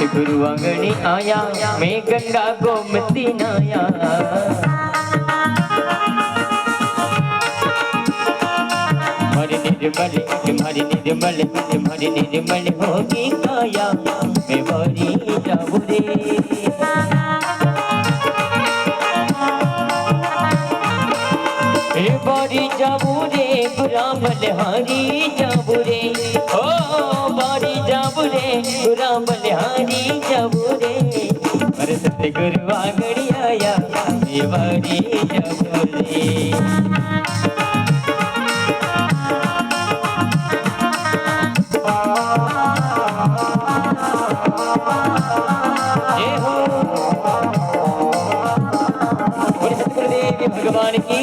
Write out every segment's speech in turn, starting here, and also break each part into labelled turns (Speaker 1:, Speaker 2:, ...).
Speaker 1: सतगुरु आंगणे आया, मैं गंगा गोमती नाया। तुम्हारी निर्मल होगी काया, मैं भरी जाऊं रे। बारी जाऊं रे, बुरा बलिहारी जाऊं रे। ओ बारी जाऊं रे, बुरा बलिहारी जाऊं रे। पर सतगुरु आंगड़ी आया, मैं बारी जाऊं रे। भगवान की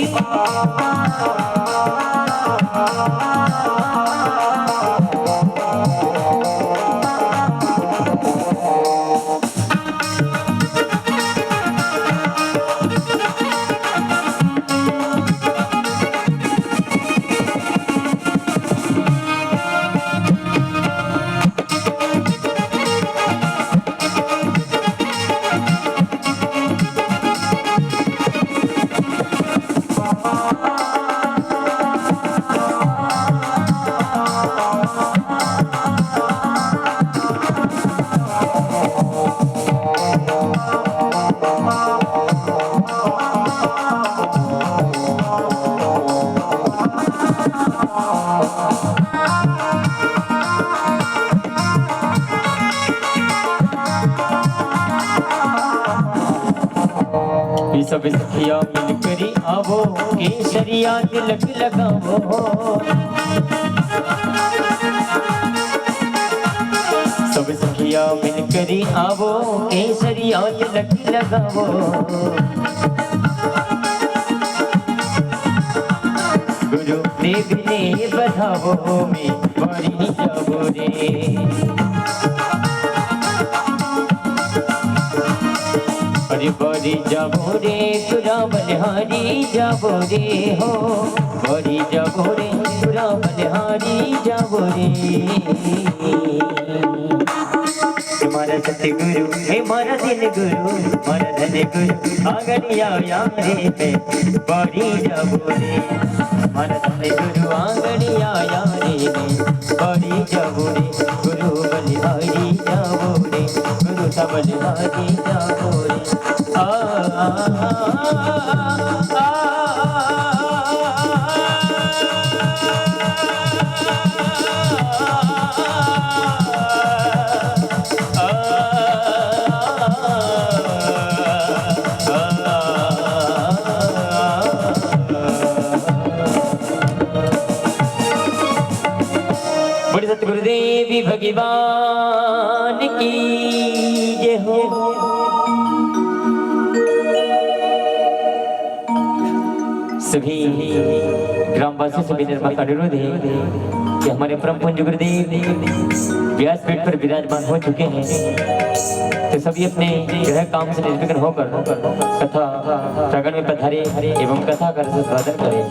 Speaker 1: सब सखिया मिलकरी आवो, केसरिया तिलक लगावो। सब सखिया मिलकरी आवो, केसरिया तिलक लगावो। गुरु देव ने बधावो, मैं बारी जावो रे। बड़ी जाबो रे, तुरा बलिहारी जाबो रे। हो बड़ी जाबो रे, तुरा बलिहारी जाबो रे। हमारा सतगुरु है, हमारा दिल गुरु, हमारा धन गुरु आंगड़ी आया रे। मैं बड़ी जाबो रे, हमारा धन गुरु आंगड़ी आया रे। मैं बड़ी जाबो रे, गुरु बलिहारी जाबो रे। गुरु सा बलिहारी जाबो रे। बड़े सतगुरुदेवी भगवान की जय हो। सभी ग्रामवासी सभी निर्माण का अनुरोध है कि हमारे परम पूज्य गुरुदेव व्यासपीठ पर विराजमान हो चुके हैं, तो सभी अपने गृह काम से निर्विघ्न होकर कथा प्रांगण में पधारे एवं कथा का रसस्वादन करें।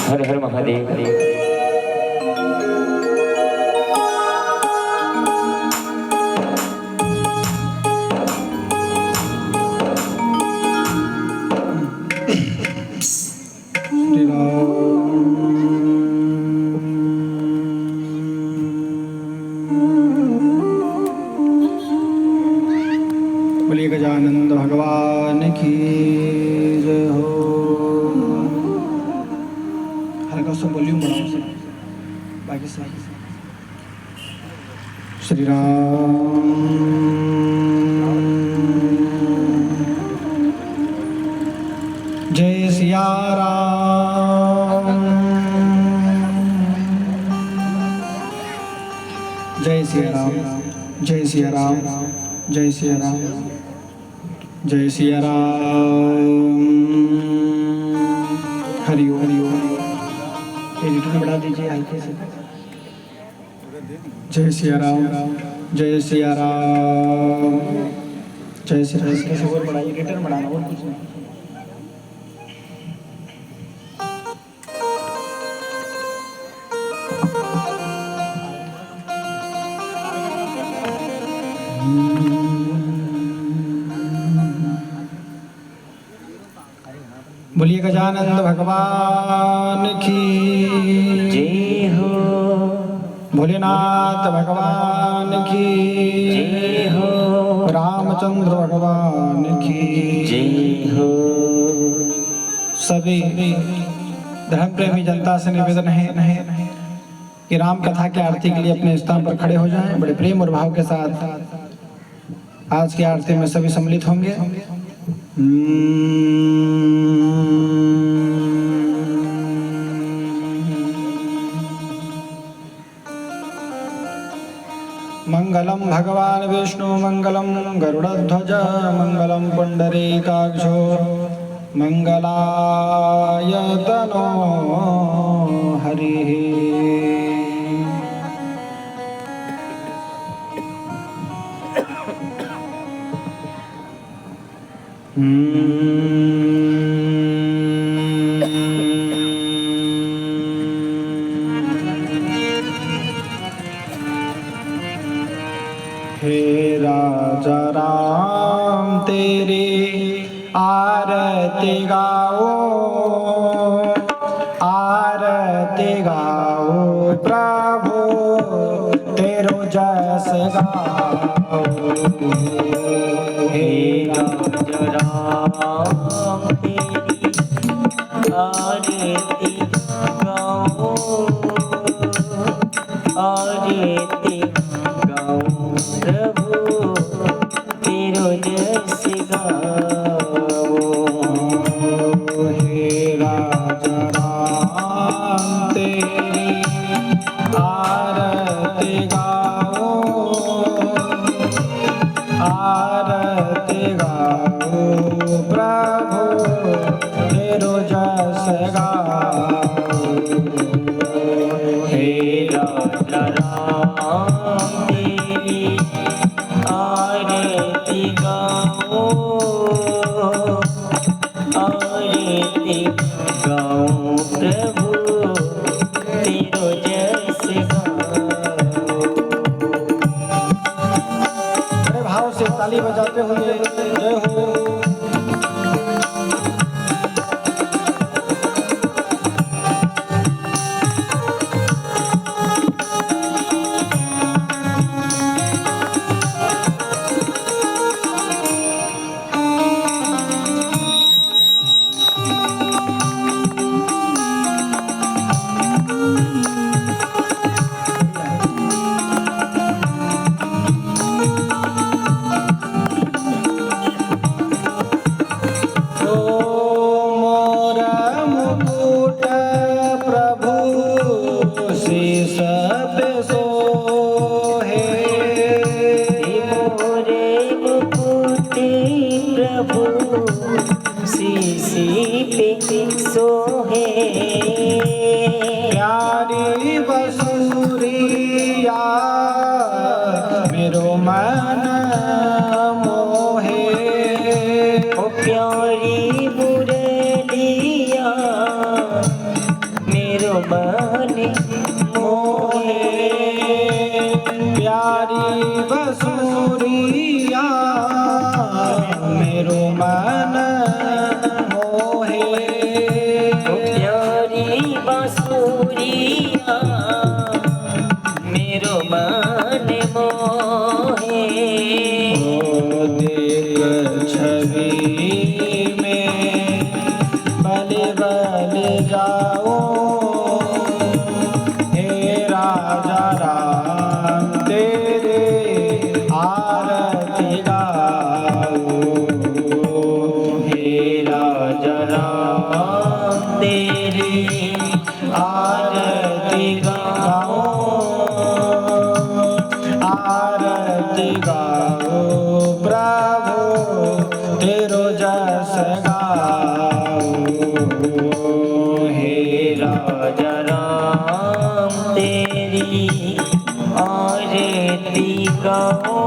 Speaker 1: हर हर महादेव।
Speaker 2: बोलिए गजानंद भगवान की जय हो। हल्का सा वॉल्यूम बढ़ाओ से, बाकी से। श्री राम जय सिया राम, जय सिया राम, जय सिया राम, जय सिया राम, जय सिया राम। हरि ओम हरि ओम। एडिटर बढ़ा दीजिए हल्के से। जय सिया राम, जय सिया राम, जय सिया राम। कैसे और बढ़ाइए, एडिटर बढ़ाना और कुछ नहीं। बोलिए गजानंद भगवान की
Speaker 1: जय हो,
Speaker 2: भोलेनाथ भगवान की
Speaker 1: जय हो,
Speaker 2: रामचंद्र भगवान की
Speaker 1: जय हो।
Speaker 2: सभी धर्म प्रेमी जनता से निवेदन है कि राम कथा की आरती के लिए अपने स्थान पर खड़े हो जाएं। बड़े प्रेम और भाव के साथ आज की आरती में सभी सम्मिलित होंगे। मंगलम भगवान विष्णु मंगलम गरुड़ध्वज मंगलम पुंडरीकाक्षो मंगलाय तनो हरिः। हे राजा राम तेरी आरती गाओ, आरती गाओ प्रभु तेरो जस गाओ।
Speaker 1: हे राजा राम तेरी आरती गाओ, आरती गाओ प्रभु तेरो जस गाओ।
Speaker 2: हे राजा राम तेरी आरती गाओ, आरती गाओ प्रभु तेरो जस गाओ।
Speaker 1: हे राजा राम तेरी आरती गाओ, आरती गाओ प्रभु तेरो जस गाओ।
Speaker 2: बड़े भाव से ताली बजाते हुए जय हो। प्यारी बसुरिया मेरो मन मोहे,
Speaker 1: ओ प्यारी मुरलिया मेरो मन मोहे।
Speaker 2: प्यारी बसुरिया मेरो मन मोहे।
Speaker 1: ओ प्यारी बांसुरिया मेरो मन मोहे।
Speaker 2: ओ देख छवि में बल बल जाओ, हे राजा राम तेरे आरती गाओ।
Speaker 1: हे राजा राम तेरी आरती गाओ,
Speaker 2: आरती गाओ प्रभु तेरो जस गाओ।
Speaker 1: हे राजा राम तेरी आरती गाओ,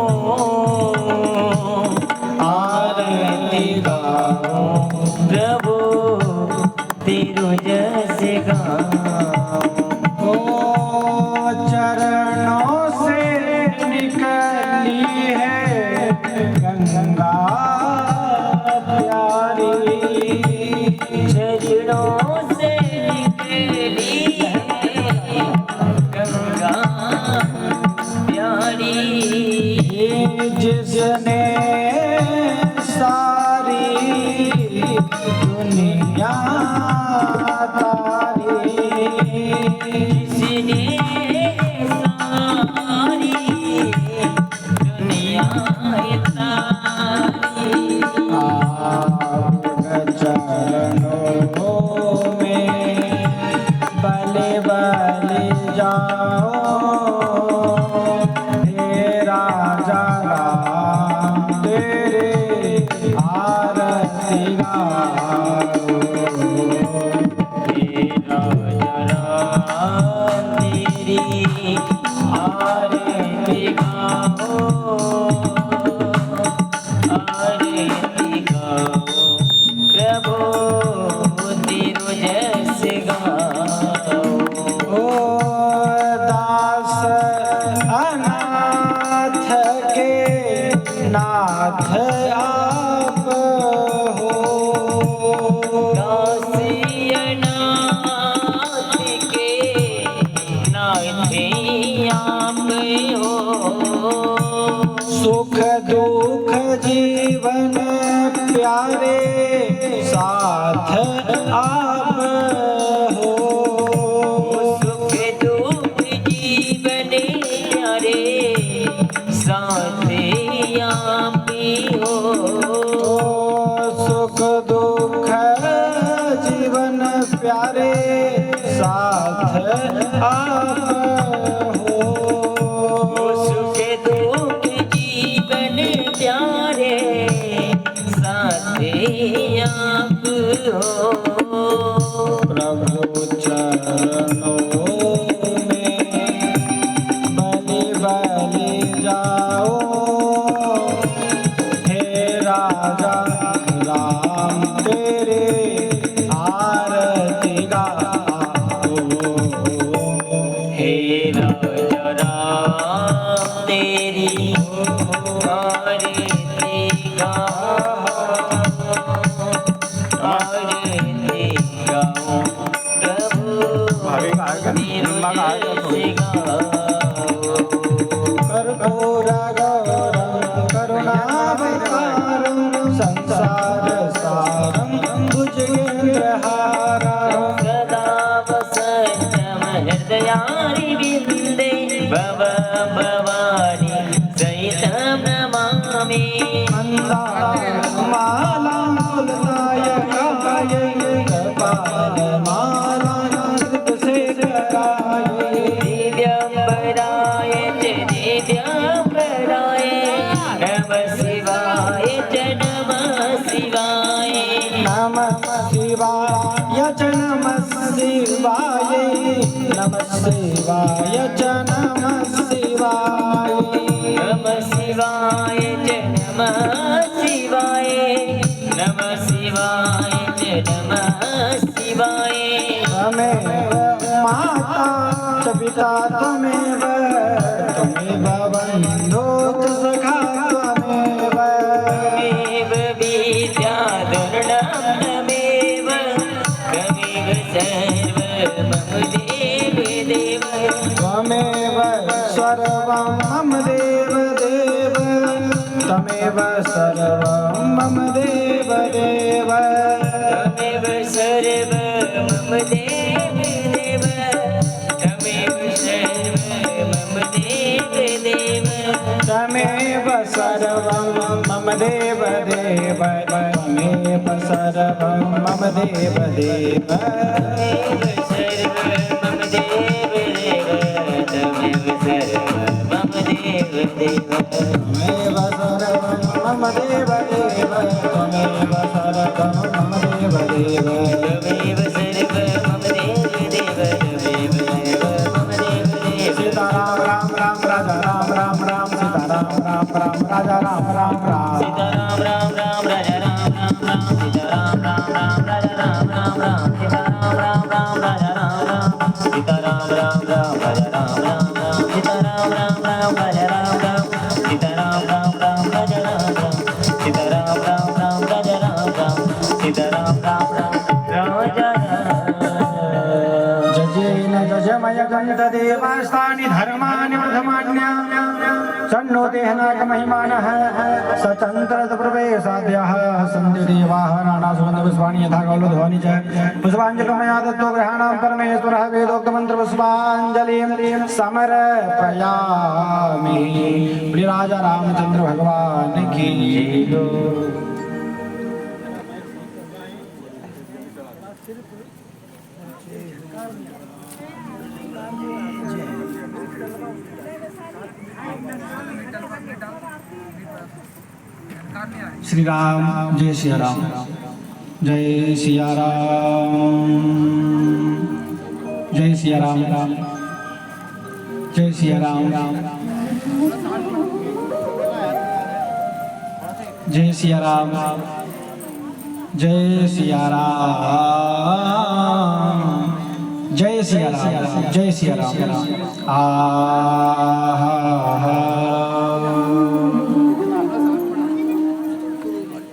Speaker 1: आरती गाओ प्रभु तेरो जस गाओ।
Speaker 2: ओ चरणों से निकली है जिसने सारी दुनिया तारी,
Speaker 1: जिसने सारी दुनिया तारी,
Speaker 2: आपके चरणों में बलि बलि जाओ, हे राजा राम तेरे आरती गाओ,
Speaker 1: हे राजा राम तेरी आरती गाओ, आरती गाओ प्रभु तेरो जस गाओ।
Speaker 2: ओ दास अनाथ के नाथ आप हो,
Speaker 1: दासियनाथ के नाथ आप हो,
Speaker 2: सुख दुख जीवन प्यारे साथ आप हो,
Speaker 1: सुख दुख जीवन प्यारे साथ आप हो,
Speaker 2: सुख दुख जीवन प्यारे साथ आप हो,
Speaker 1: सुख दुख जीवन प्यारे साथ आप हो।
Speaker 2: प्रभु चरणों में बलि बलि जाओ, हे राजा राम तेरे आरती गाओ,
Speaker 1: हे राजा राम तेरी आरती गाओ, आरती गाओ प्रभु तेरो जस गाओ।
Speaker 2: कर्पूरगौरं करुणावतारं संसार सारं भुजगेन्द्रहारं,
Speaker 1: सदा वसन्तं हृदयारविन्दे भव भवानी सहितं नमामि।
Speaker 2: मन्दारमालां कुलदायकायै, कपालमालां कृतसेवकायै,
Speaker 1: दिव्यम्बराय च दिव्यम्बराय नमः शिवाय च नमः शिवाय।
Speaker 2: नमः शिवाय च नमः शिवाय, नमः शिवाय च नमः शिवाय,
Speaker 1: नमः शिवाय च नमः शिवाय, नमः शिवाय च नमः शिवाय।
Speaker 2: त्वमेव माता च पिता त्वमेव, त्वमेव बन्धो च सखा त्वमेव,
Speaker 1: त्वमेव विद्याधरणं त्वमेव, त्वमेव सर्वं मम देव देव।
Speaker 2: त्वमेव सर्वं मम देव देव, त्वमेव सर्वं मम देव देव,
Speaker 1: त्वमेव सर्वं मम देव देव, त्वमेव सर्वं मम देव देव।
Speaker 2: त्वमेव सर्वं मम देव देव, त्वमेव सर्वं मम देव देव,
Speaker 1: त्वमेव सर्वं मम देव देव, त्वमेव सर्वं मम देव देव।
Speaker 2: त्वमेव सर्वं मम देव देव, त्वमेव सर्वं मम देव देव,
Speaker 1: त्वमेव सर्वं मम देव देव, त्वमेव सर्वं मम देव देव।
Speaker 2: सीताराम राम राम राजा राम राम राम, सीताराम राम राम राजा राम राम राम,
Speaker 1: सीताराम राम राम राजा राम राम राम, सीताराम राम राम राजा राम राम राम, सीताराम राम राम राजा राम राम, सीताराम राम राम राजा राम राम राम, सीताराम राम राम राजा राम राम, सीताराम राम राम राजा राम राम, सीताराम राम राम राजा राम राम, सीताराम राम राम राजा राम।
Speaker 2: जजेन जजमय गन्धदेवास्तानि धर्माणि प्रथमान्या, सन्नो देहनाक महिमानः सचन्द्रत प्रवेशाद्यः सन्ति देवाः नानासुगन्धपुष्पाणि यथा कौलध्वनि च पुष्पाञ्जलिर्मया दत्तो ग्रहाणां परमेश्वरः वेदोक्तमन्त्रपुष्पाञ्जलिं समर्पयामि। श्री राजा रामचंद्र भगवान की जय। श्री राम जय सिया राम, जय सिया राम, जय सिया राम, जय सिया राम, जय सिया राम, जय सिया राम, जय सिया राम, जय सिया राम।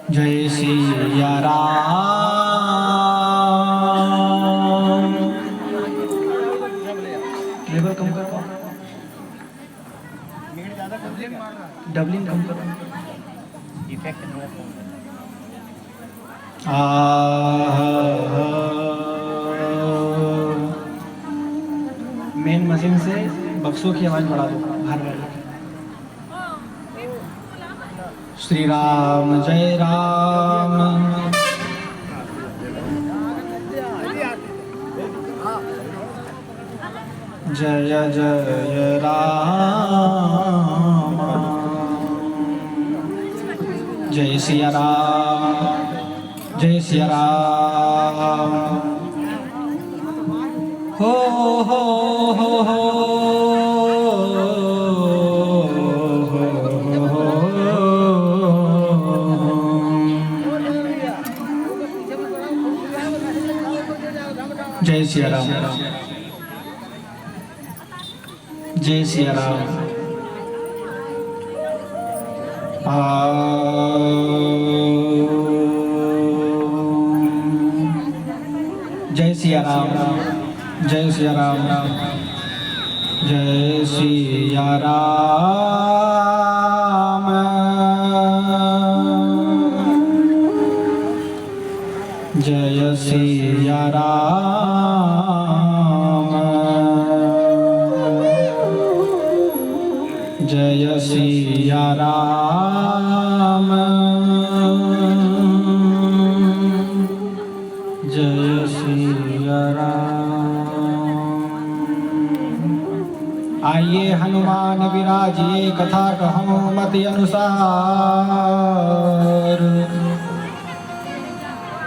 Speaker 2: जय सिया राम। लेवल कम करो, डबलिंग कम करो, इफेक्ट मेन मशीन से बक्सों की आवाज बढ़ा दो बाहर वाले। श्री राम जय राम, जय जय राम, जय सिया राम, जय सिया राम। हो हो हो हो जय सिया राम, जय सिया राम। जय सिया राम, जय सिया राम, जय सिया राम, जय सिया राम, जय सिया राम, जय सिया राम। आइए हनुमान विराजिए कथा कहूँ मति अनुसार,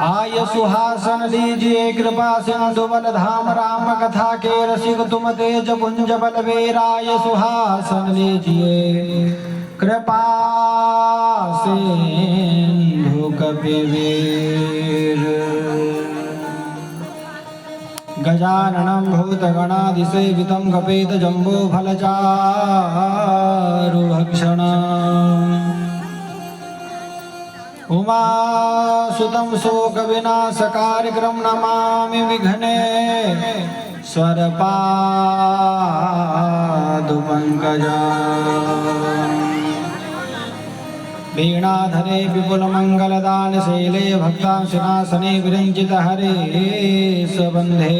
Speaker 2: आय सुहासन लीजिए कृपा सिंधु बल धाम राम कथा के रसिक तुम तेज पुंज बलबीर। आय सुहासन लीजिए कृपा सिंधु कपिवीर। गजाननं भूतगणाधिसेवितं कपितजम्बो फलचारुभक्षणम् उमासुतं शोकविनाशकारिक्रं नमामि विघ्ने स्वरपादुपङ्कजम्। वीणाधरे विपुलमङ्गलदानशैले भक्तांशनाशने विरञ्जितहरे सबन्धे।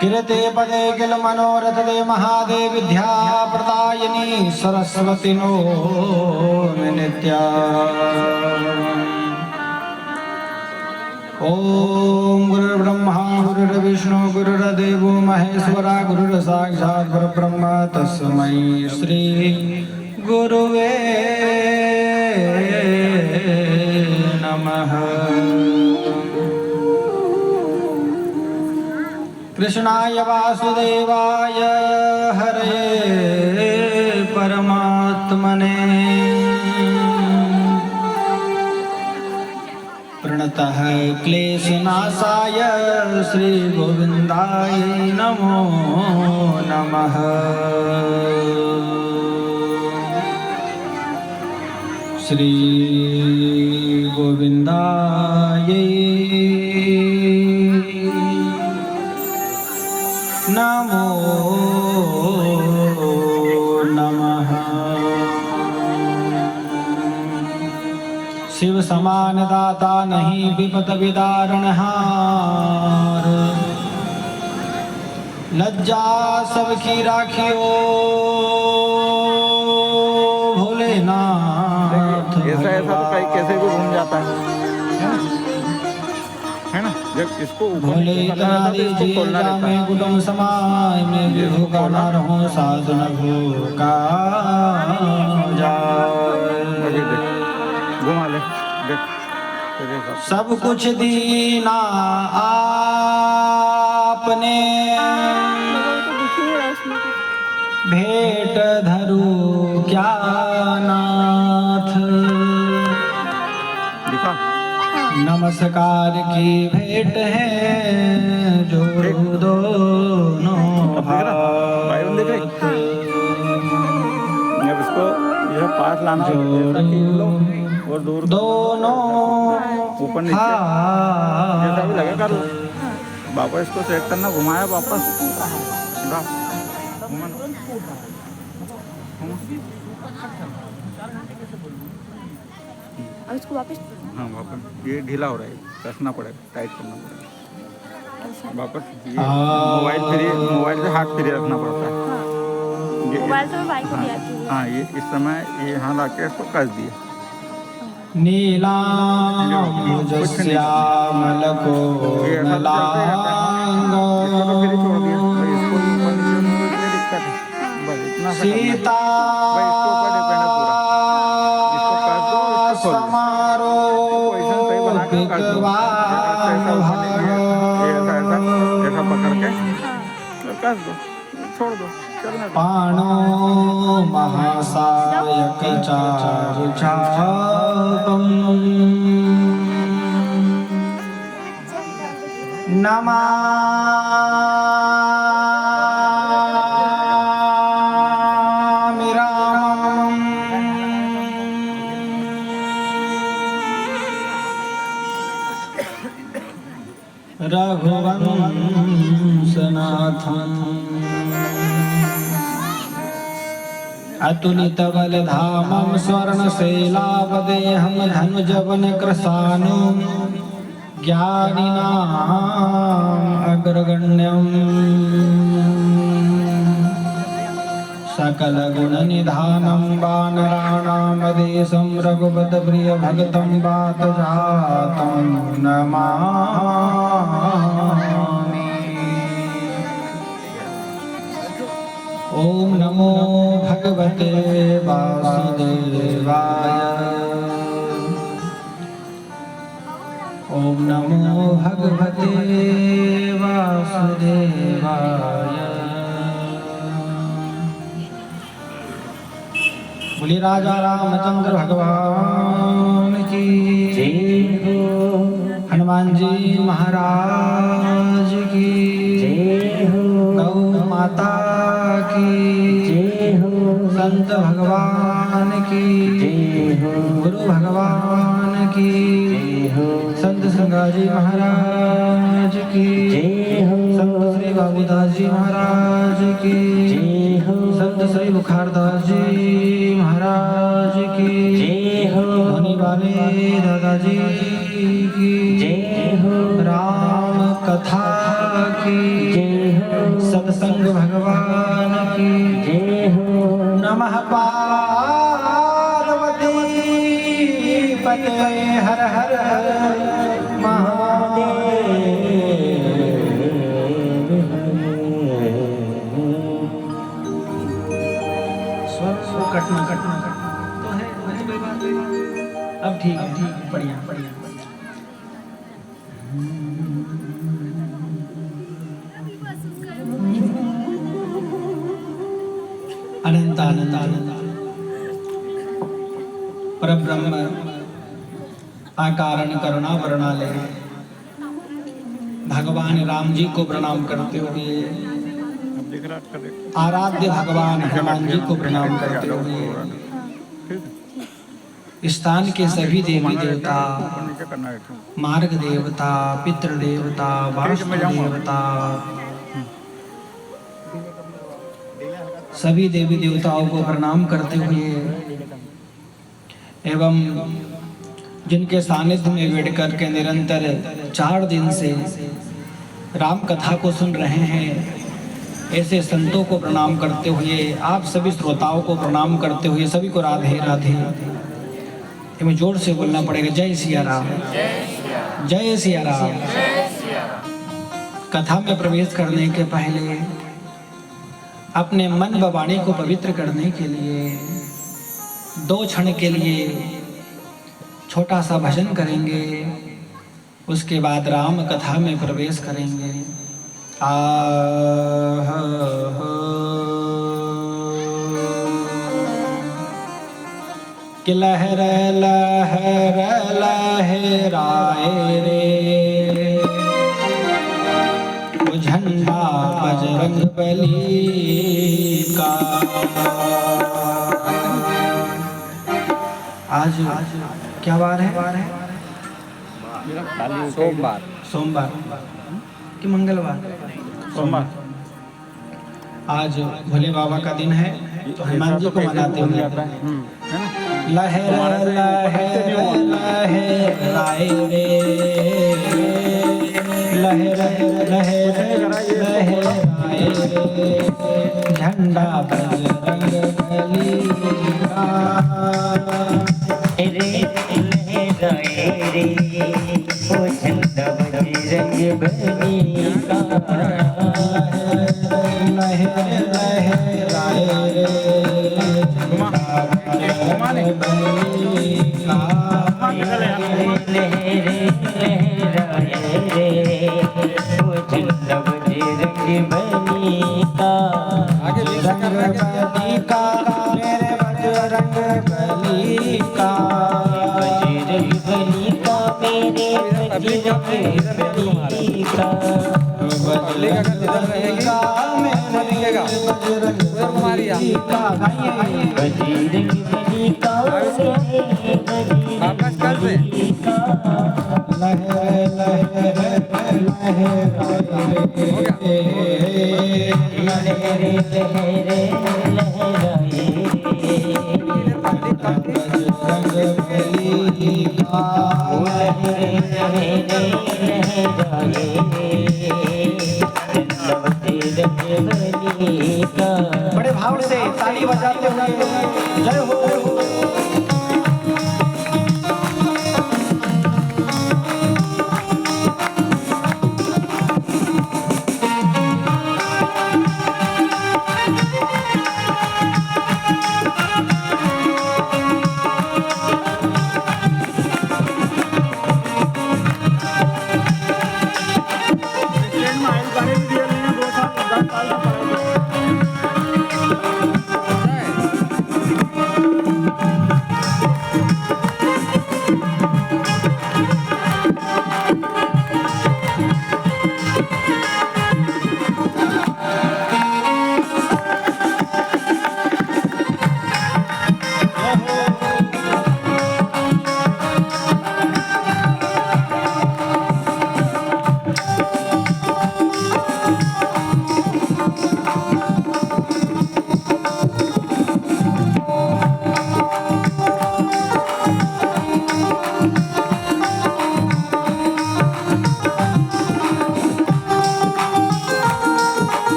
Speaker 2: कीर्ते पदे किल मनोरथ दे महादेव विद्या प्रदायिनी सरस्वती नो नित्या। ओम गुरुर्ब्रह्मा गुरुर्विष्णु गुरुर्देवो महेश्वरा गुरुर्साक्षात् परब्रह्म तस्मै श्री गुरुवे नमः। कृष्णाय वासुदेवाय हरे परमात्मने प्रणतः क्लेशनाशाय श्री गोविंदाय नमो नमः। श्री गोविंदाय नमो शिव समान दाता नहीं विपद विदारणहार। लज्जा सबकी राखियो भोलेनाथ।
Speaker 3: ऐसा ऐसा तो कहीं कैसे भी घूम जाता है ना। जब इसको
Speaker 2: भोले तारी जी जामे कुटुम समाय में विभु का न रहो साधु न भूखा जाए।
Speaker 3: घुमा ले देख।
Speaker 2: सब कुछ दीना आपने भेंट धरू क्या नाथ।
Speaker 3: दिखा
Speaker 2: नमस्कार की भेंट है जोड़ू दोनों हाथ।
Speaker 3: अब इसको यह पास लाना ऐसा खींच लो और दूर
Speaker 2: दोनों
Speaker 3: ऊपर नीचे जैसा भी लगे कर लो। वापस इसको सेट करना, घुमाया वापस
Speaker 4: और इसको वापस।
Speaker 3: हाँ वापस ये ढीला हो रहा है, कसना पड़ेगा, टाइट करना पड़ेगा वापस। ये मोबाइल से हाथ फ्री रखना पड़ता है।
Speaker 4: मोबाइल से मैं बाइक को दिया थी।
Speaker 3: हाँ ये इस समय ये यहाँ ला के इसको कस दिया।
Speaker 2: नीलाम्बुजश्यामल कोमलांग सीता समारो
Speaker 3: ऐसा पकड़ के कस दो, छोड़ दो, चलने दो।
Speaker 2: पाणो महासायक चारु चापम नमामि रामम्। रघुवंशनाथम् अतुलित बलधामं स्वर्णशैलावदेहं धनुजवन कृशानुं ज्ञानिनाम् अग्रगण्यम् सकलगुणनिधानं वानराणामधीशं रघुपतप्रियभक्तं वातजातं नमामि। ॐ नमो भगवते वासुदेवाय। ॐ नमो भगवते वासुदेवाय। बोलिए राजा रामचंद्र भगवान की
Speaker 1: जय हो,
Speaker 2: हनुमान जी महाराज की
Speaker 1: जय हो,
Speaker 2: गौ माता की
Speaker 1: जय हो,
Speaker 2: संत भगवान की
Speaker 1: जय हो,
Speaker 2: गुरु भगवान की
Speaker 1: जय हो,
Speaker 2: संत संगाजी महाराज की
Speaker 1: जय हो,
Speaker 2: संत श्री बाबूदास जी महाराज की
Speaker 1: जय हो,
Speaker 2: संत श्री बुखारदास जी महाराज की
Speaker 1: जय हो,
Speaker 2: धनी वाले दादाजी की
Speaker 1: जय हो,
Speaker 2: राम कथा की
Speaker 1: जय हो,
Speaker 2: सत्संग भगवान की
Speaker 1: जय हो,
Speaker 2: नमः पार्वती पते हर हर महादेव। कटना कटना तो है, कोई बात नहीं। अब ठीक है, बढ़िया बढ़िया। अनंत आनंद आनंद परब्रह्म आकारण करुणा वर्णालय भगवान राम जी को प्रणाम करते हुए, आराध्य भगवान हनुमान जी को प्रणाम करते हुए, स्थान के सभी देवी देवता, मार्ग देवता, पितृ देवता, वास्तु देवता, सभी देवी देवताओं को प्रणाम करते हुए एवं जिनके सानिध्य में बैठ करके निरंतर 4 दिन से राम कथा को सुन रहे हैं, ऐसे संतों को प्रणाम करते हुए, आप सभी श्रोताओं को प्रणाम करते हुए, सभी को राधे राधे। हमें जोर से बोलना पड़ेगा, जय सिया राम, जय सिया राम। कथा में प्रवेश करने के पहले अपने मन व वाणी को पवित्र करने के लिए 2 क्षण के लिए छोटा सा भजन करेंगे, उसके बाद राम कथा में प्रवेश करेंगे। कि लहर लहर लहराए रे वो झंडा बजरंग बली का। आज क्या बार है? सोमवार कि मंगलवार?
Speaker 3: सोमवार।
Speaker 2: आज भोले बाबा का दिन है, तो हनुमान जी को मनाते हुए लहर लहर लहराए रे, लहर लहर लहराए रे झंडा बजरंग बली का।
Speaker 1: लहराए रे ओ झंडा बजरंग बली का।
Speaker 2: लहर लहराए रे बड़े भाव से ताली बजाते हुए जय हो।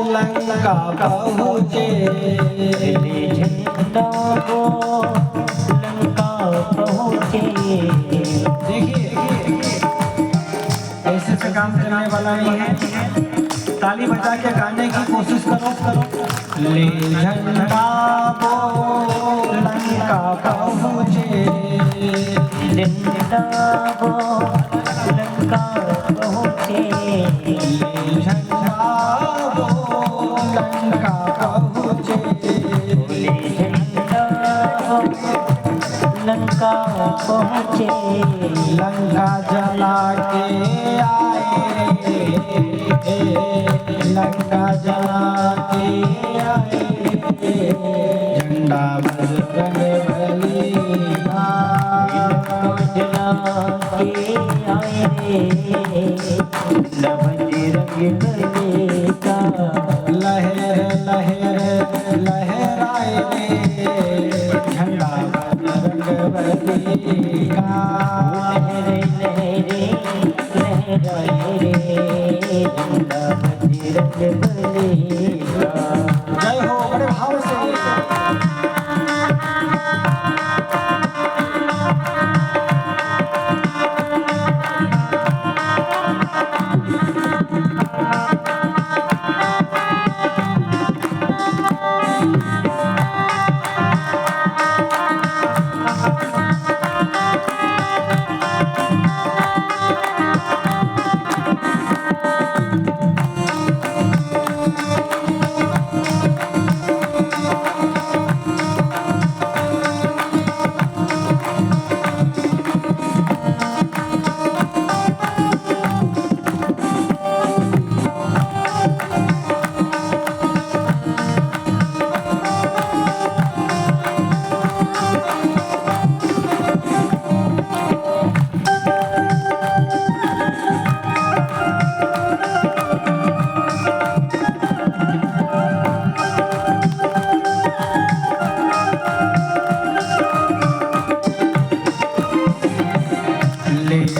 Speaker 2: लंका पहुँचे,
Speaker 1: झंडा को लंका पहुँचे।
Speaker 2: देखिए ऐसे से काम करने वाला नहीं है, ताली बजा के गाने की कोशिश करो। ले झंडा को लंका पहुँचे,
Speaker 1: झंडा को लंका लंका पहुँचे,
Speaker 2: लंका जला के आए रे, लंका जला के आए रे, झंडा बजरंग बली का,
Speaker 1: जला के आए रे, झंडा बजरंग बली का,
Speaker 2: लहर लहर लहराए रे, झंडा बजरंग बली का,
Speaker 1: लहरे लहरे लहराए रे, झंडा बजरंग बली का।
Speaker 2: जय हो बड़े भाव से।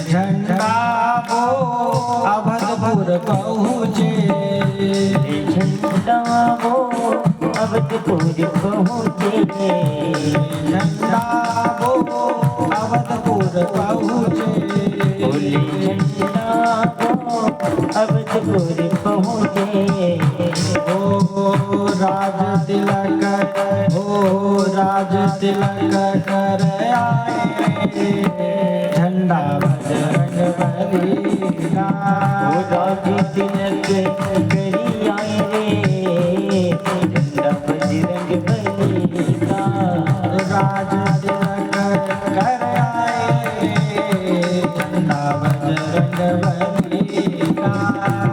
Speaker 2: झंडा वो अवधपुर पहुँचे,
Speaker 1: झंडा वो अवधपुर पहुँचे,
Speaker 2: झंडा वो अवधपुर पहुँचे,
Speaker 1: बोले झंडा वो अवधपुर पहुँचे,
Speaker 2: ओ राज तिलक कर आए, झंडा बजरंग बली का,
Speaker 1: वो राज तिलक करी आए रे, झंडा बजरंग बली का,
Speaker 2: राज तिलक कर आए, झंडा बजरंग बली का,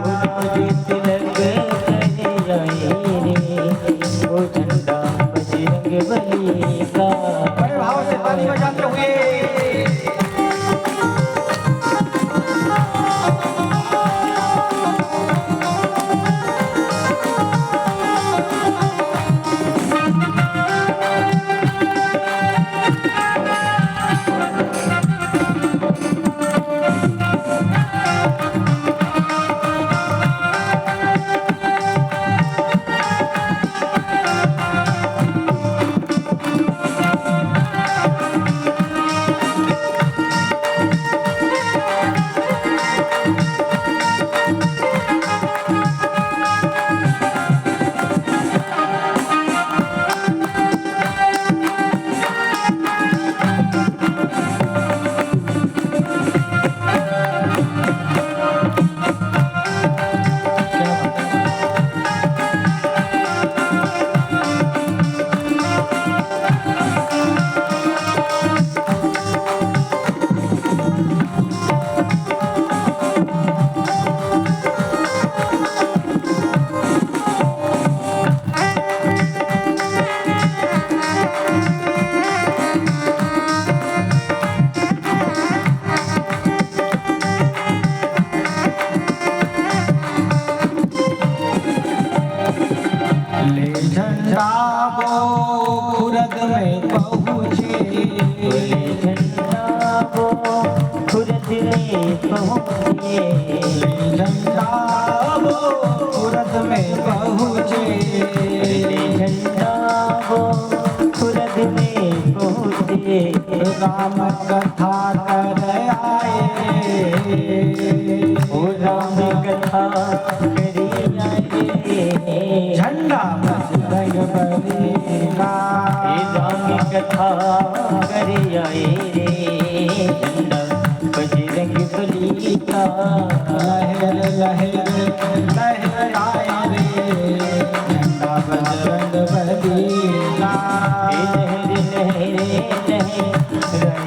Speaker 1: वो राज तिलक करी आए रे, वो झंडा बजरंग बली का।
Speaker 2: बड़े भाव से ताली बजाते हुए झंडा वो खुरद में पहुँचे,
Speaker 1: झंडा वो खुरद में पहुँचे,
Speaker 2: झंडा वो खुरद में पहुँचे,
Speaker 1: झंडा वो खुरद में पहुँचे,
Speaker 2: राम कथा कर आए,
Speaker 1: ओ राम कथा करी आए,
Speaker 2: झंडा बजरंग बली का,
Speaker 1: राम कथा करी आए रे, झंडा बजरंग बली का,
Speaker 2: लहर लहर लहराए रे, झंडा बजरंग बली का,
Speaker 1: लहरे लहरे लहराए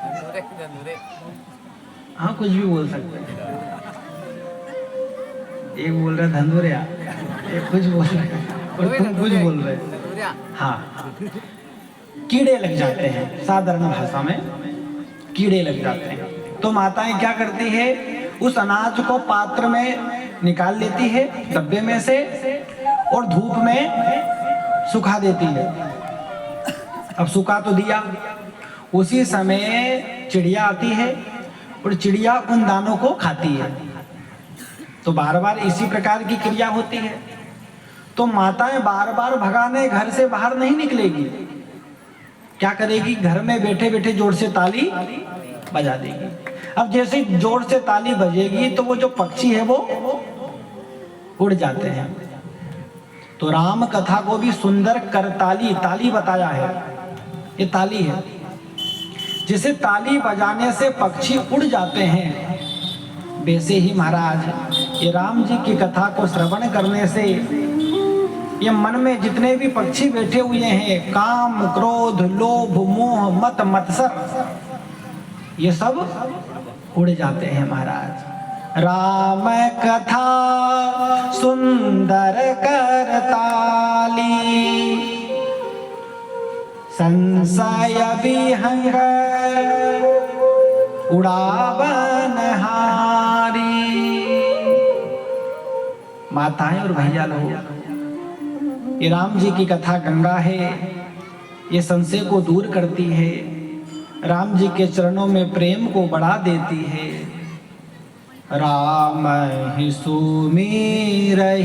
Speaker 2: हाँ कुछ भी बोल सकते हैं। एक बोल रहा है धंधुरिया, एक कुछ बोल रहा है और तुम कुछ बोल रहे हो। हाँ, कीड़े लग जाते हैं, साधारण भाषा में कीड़े लग जाते हैं। तो माताएं क्या करती है, उस अनाज को पात्र में निकाल लेती है डब्बे में से और धूप में सुखा देती है। अब सुखा तो दिया, उसी समय चिड़िया आती है और चिड़िया उन दानों को खाती है। तो बार बार इसी प्रकार की क्रिया होती है। तो माताएं बार बार भगाने घर से बाहर नहीं निकलेगी, क्या करेगी, घर में बैठे बैठे जोर से ताली बजा देगी। अब जैसे जोर से ताली बजेगी तो वो जो पक्षी है वो उड़ जाते हैं। तो राम कथा को भी सुंदर करताली, ताली बताया है, ये ताली है। जिसे ताली बजाने से पक्षी उड़ जाते हैं, वैसे ही महाराज ये राम जी की कथा को श्रवण करने से ये मन में जितने भी पक्षी बैठे हुए हैं, काम क्रोध लोभ मोह मत मत्सर, ये सब उड़ जाते हैं महाराज। राम कथा सुंदर करताली, संशय विहंग उड़ावन हारी। माताएं और भैया लोग, ये राम जी की कथा गंगा है, ये संशय को दूर करती है, राम जी के चरणों में प्रेम को बढ़ा देती है। राम ही सुमिरहि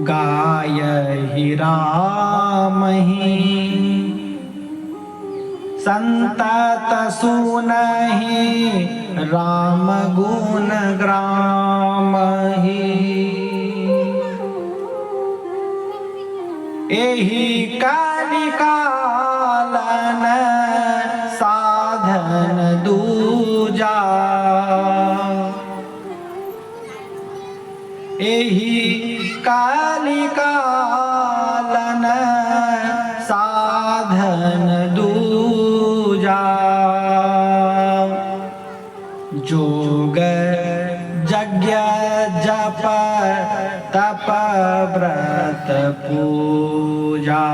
Speaker 2: गाय ही राम ही, संतत सुनहि राम गुण ग्राम ही। एहि कलिकालन साधन दूजा, एहि कलिकालन साधन दूजा। जोग यज्ञ जप तप व्रत पूजा,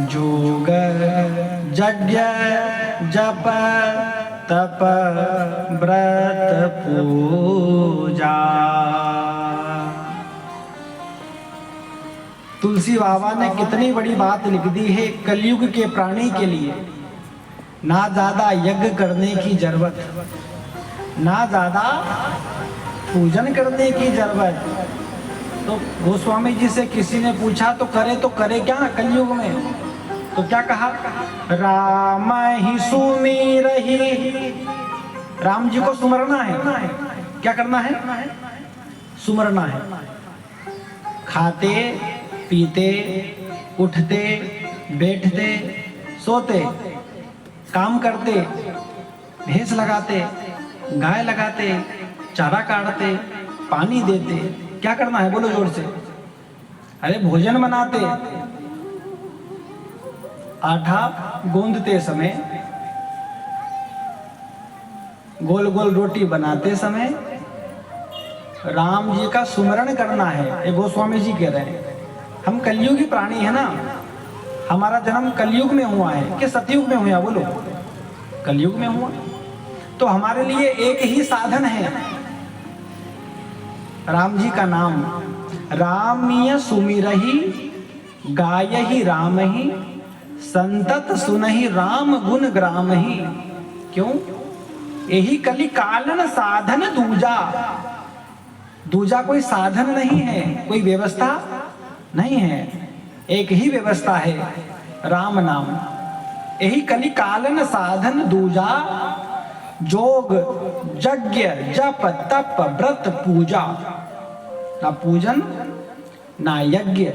Speaker 2: जोग यज्ञ जप तप व्रत पूजा। तुलसी बाबा ने कितनी बड़ी बात लिख दी है कलयुग के प्राणी के लिए। ना ज्यादा यज्ञ करने की जरूरत, ना ज्यादा पूजन करने की जरूरत। तो गोस्वामी जी से किसी ने पूछा तो करे क्या कलयुग में? तो क्या कहा, राम ही सुमिरहि। राम जी को सुमरना है, क्या करना है, सुमरना है। खाते पीते उठते बैठते सोते काम करते, भैंस लगाते, गाय लगाते, चारा काटते, पानी देते, क्या करना है बोलो जोर से? अरे भोजन बनाते, आटा गूंदते समय, गोल गोल रोटी बनाते समय राम जी का सुमरण करना है। ये गोस्वामी जी कह रहे हैं। हम कलयुगी प्राणी है ना, हमारा जन्म कलयुग में हुआ है कि सतयुग में हुआ? बोलो, कलयुग में हुआ। तो हमारे लिए एक ही साधन है, राम जी का नाम। रामीय सुमिरहि गायहि राम ही, संतत सुनहि राम गुण ग्राम ही। क्यों? यही कली कालन साधन दूजा। दूजा कोई साधन नहीं है, कोई व्यवस्था नहीं है, एक ही व्यवस्था है, राम नाम। यही कली कालन साधन दूजा, जोग यज्ञ जप तप व्रत पूजा। ना पूजन ना यज्ञ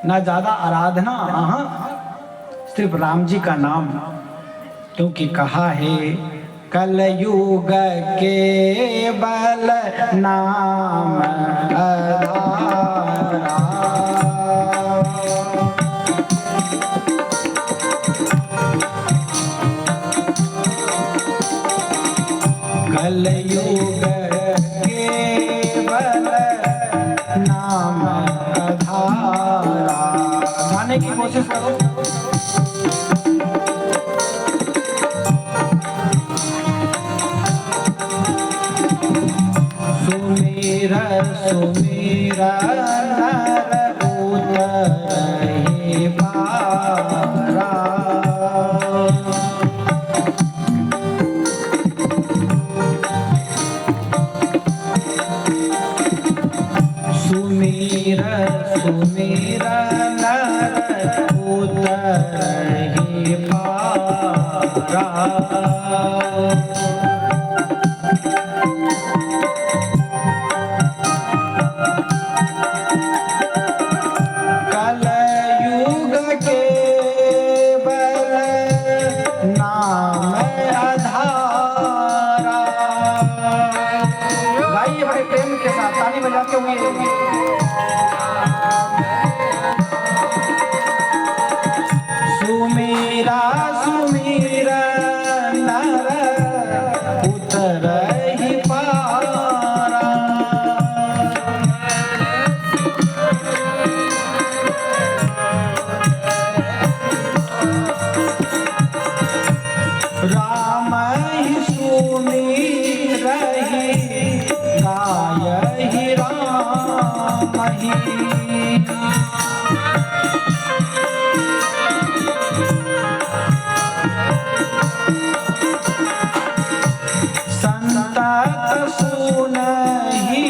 Speaker 2: ना ज्यादा आराधना, सिर्फ राम जी का नाम। क्योंकि कहा है कलयुग केवल नाम आधारा। सुमीर सुमीर नर उतरहि पारा। सुमीर सुमीर नर उतरहि पारा। कलयुग केवल नाम आधारा। गाइए बड़े प्रेम के साथ ताली बजाते हुए। सुमीरा सुमीरा नर उतरहि पारा। राम ही सुमीरहि गायहि राम ही। संतत सुनहि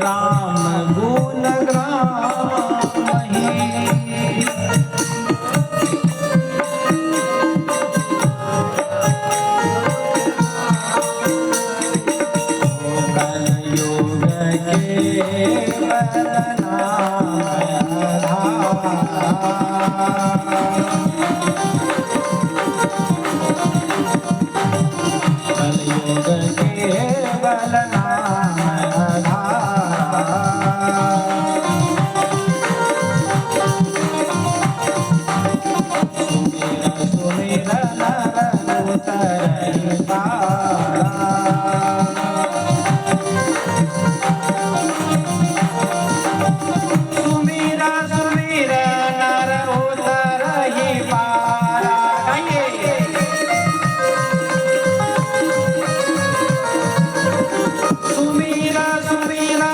Speaker 2: राम गुण ग्रामहि। कलयुग केवल नाम आधारा। कलयुग केवल नाम आधारा। सुमीर सुमीर नर उतरहि पारा। सुमीर सुमीर नर उतरहि पारा। सुमीरा सुमीरा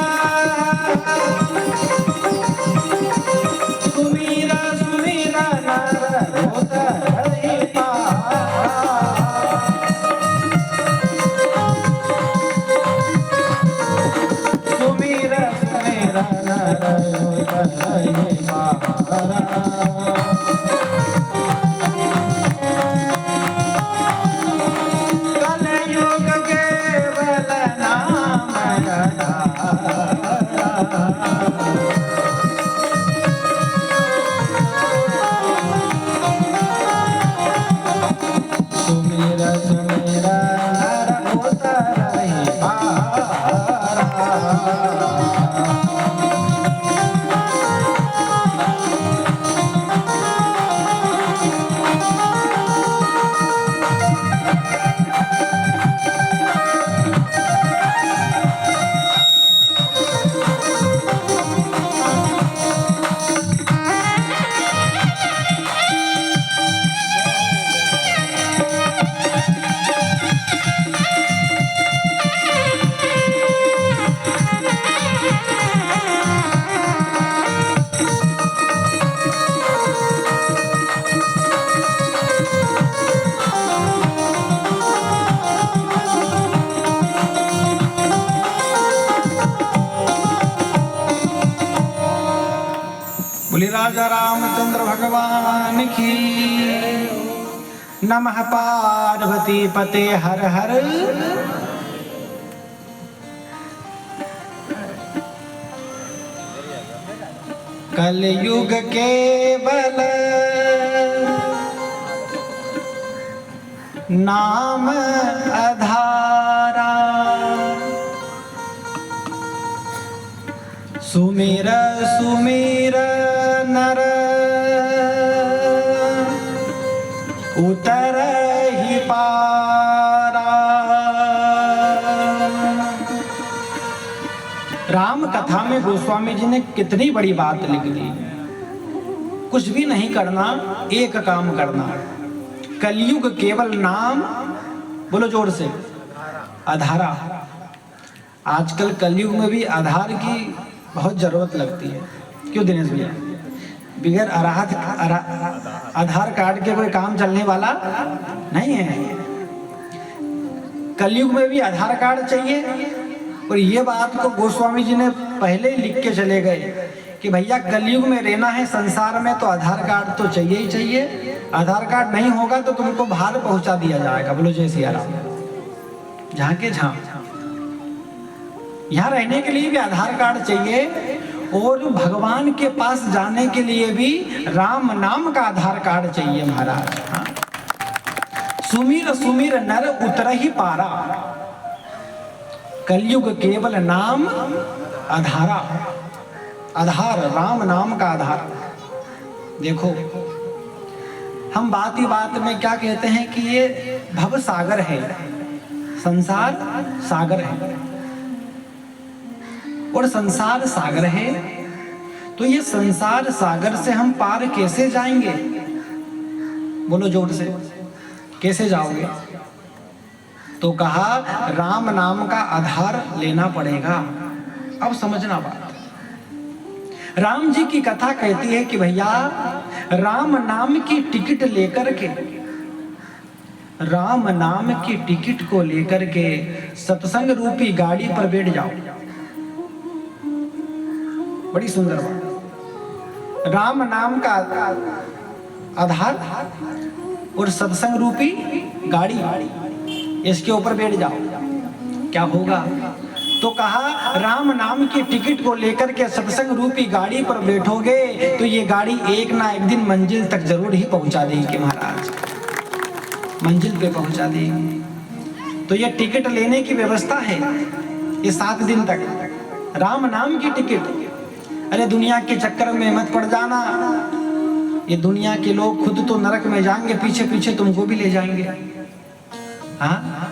Speaker 2: सुमीरा सुमीरा नर उतरहि पारा। सुमीरा सुमीरा नर उतरहि पारा। कलयुग केवल नाम आधारा। सुमीर सुमीर नर उतरहि पारा। बोले राजा रामचंद्र भगवान की। नमः पार्वती पते हर हर। कलयुग केवल नाम आधारा। सुमेर सुमेर नर उतरहि पारा। राम कथा में गोस्वामी जी ने कितनी बड़ी बात लिख दी। कुछ भी नहीं करना, एक काम करना। कलयुग केवल नाम, बोलो जोर से, आधारा। आजकल कलयुग में भी आधार की बहुत जरूरत लगती है। क्यों दिनेश भैया? बगैर आधार कार्ड के कोई काम चलने वाला नहीं है। कलयुग में भी आधार कार्ड चाहिए। और ये बात को गोस्वामी जी ने पहले ही लिख के चले गए कि भैया कलयुग में रहना है संसार में तो आधार कार्ड तो चाहिए ही चाहिए। आधार कार्ड नहीं होगा तो तुमको बाहर पहुंचा दिया जाएगा। बोलो जय सिया राम। जहाँ के जहाँ यहाँ रहने के लिए भी आधार कार्ड चाहिए और भगवान के पास जाने के लिए भी राम नाम का आधार कार्ड चाहिए महाराज। हाँ? सुमिर सुमिर नर उतर ही पारा, कलयुग केवल नाम आधारा। आधार राम नाम का आधार। देखो हम बात ही बात में क्या कहते हैं कि ये भव सागर है, संसार सागर है। और संसार सागर है तो ये संसार सागर से हम पार कैसे जाएंगे? बोलो जोर से, कैसे जाओगे? तो कहा राम नाम का आधार लेना पड़ेगा। अब समझना बात। राम जी की कथा कहती है कि भैया राम नाम की टिकट लेकर के, राम नाम की टिकट को लेकर के सत्संग रूपी गाड़ी पर बैठ जाओ। बड़ी सुंदर बात। राम नाम का आधार और सत्संग रूपी गाड़ी, इसके ऊपर बैठ जाओ। क्या होगा? तो कहा राम नाम की टिकट को लेकर के सत्संग रूपी गाड़ी पर बैठोगे तो ये गाड़ी एक ना एक दिन मंजिल तक जरूर ही पहुंचा देगी महाराज। मंजिल पे पहुंचा देगी। तो ये टिकट लेने की व्यवस्था है ये 7 दिन तक। राम नाम की टिकट। अरे दुनिया के चक्कर में मत पड़ जाना। ये दुनिया के लोग खुद तो नरक में जाएंगे, पीछे पीछे तुमको भी ले जाएंगे। हाँ,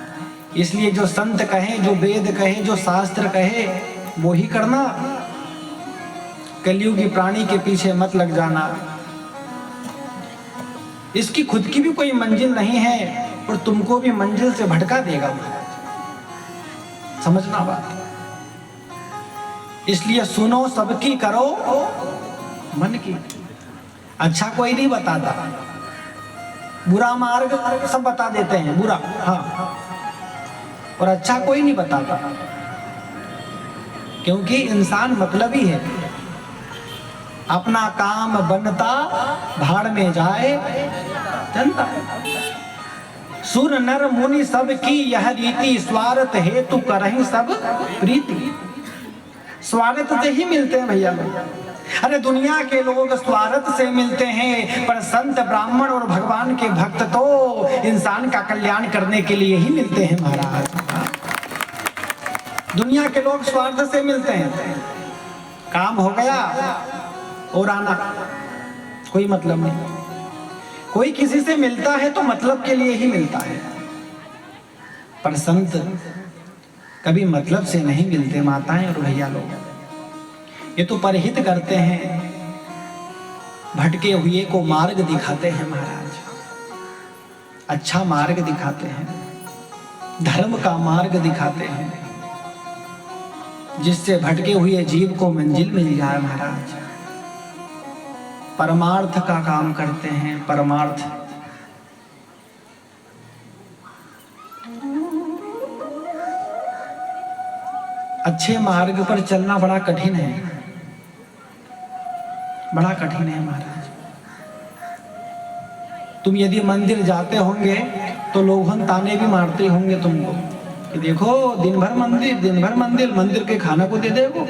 Speaker 2: इसलिए जो संत कहे, जो वेद कहे, जो शास्त्र कहे वो ही करना। कलयुगी प्राणी के पीछे मत लग जाना। इसकी खुद की भी कोई मंजिल नहीं है और तुमको भी मंजिल से भटका देगा। समझना बात। इसलिए सुनो सबकी करो मन की। अच्छा कोई नहीं बताता, बुरा मार्ग सब बता देते हैं, बुरा। हाँ, और अच्छा कोई नहीं बताता, क्योंकि इंसान मतलबी है। अपना काम बनता भाड़ में जाए जनता। सुर नर मुनि सब की यह रीति, स्वार्थ हेतु करहि सब प्रीति। स्वार्थ से ही मिलते हैं भैया लोग। अरे दुनिया के लोग स्वार्थ से मिलते हैं, पर संत ब्राह्मण और भगवान के भक्त तो इंसान का कल्याण करने के लिए ही मिलते हैं महाराज। दुनिया के लोग स्वार्थ से मिलते हैं, काम हो गया और आना, कोई मतलब नहीं। कोई किसी से मिलता है तो मतलब के लिए ही मिलता है, पर संत कभी मतलब से नहीं मिलते माताएं और भैया लोग। ये तो परहित करते हैं, भटके हुए को मार्ग दिखाते हैं महाराज। अच्छा मार्ग दिखाते हैं, धर्म का मार्ग दिखाते हैं, जिससे भटके हुए जीव को मंजिल मिल जाए महाराज। परमार्थ का काम करते हैं, परमार्थ। अच्छे मार्ग पर चलना बड़ा कठिन है, बड़ा कठिन है महाराज। तुम यदि मंदिर जाते होंगे तो लोग ताने भी मारते होंगे तुमको कि देखो दिन भर मंदिर, दिन भर मंदिर, मंदिर के खाना को दे देगो।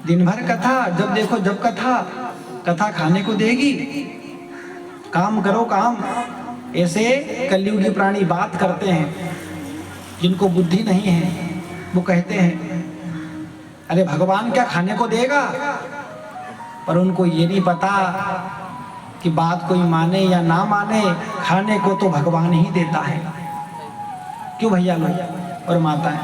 Speaker 2: दिन भर कथा, जब देखो जब कथा, कथा खाने को देगी। काम करो काम। ऐसे कलयुगी प्राणी बात करते हैं। जिनको बुद्धि नहीं है वो कहते हैं अरे भगवान क्या खाने को देगा, पर उनको ये नहीं पता कि बात कोई माने या ना माने, खाने को तो भगवान ही देता है। क्यों भैया लोग और माताएं?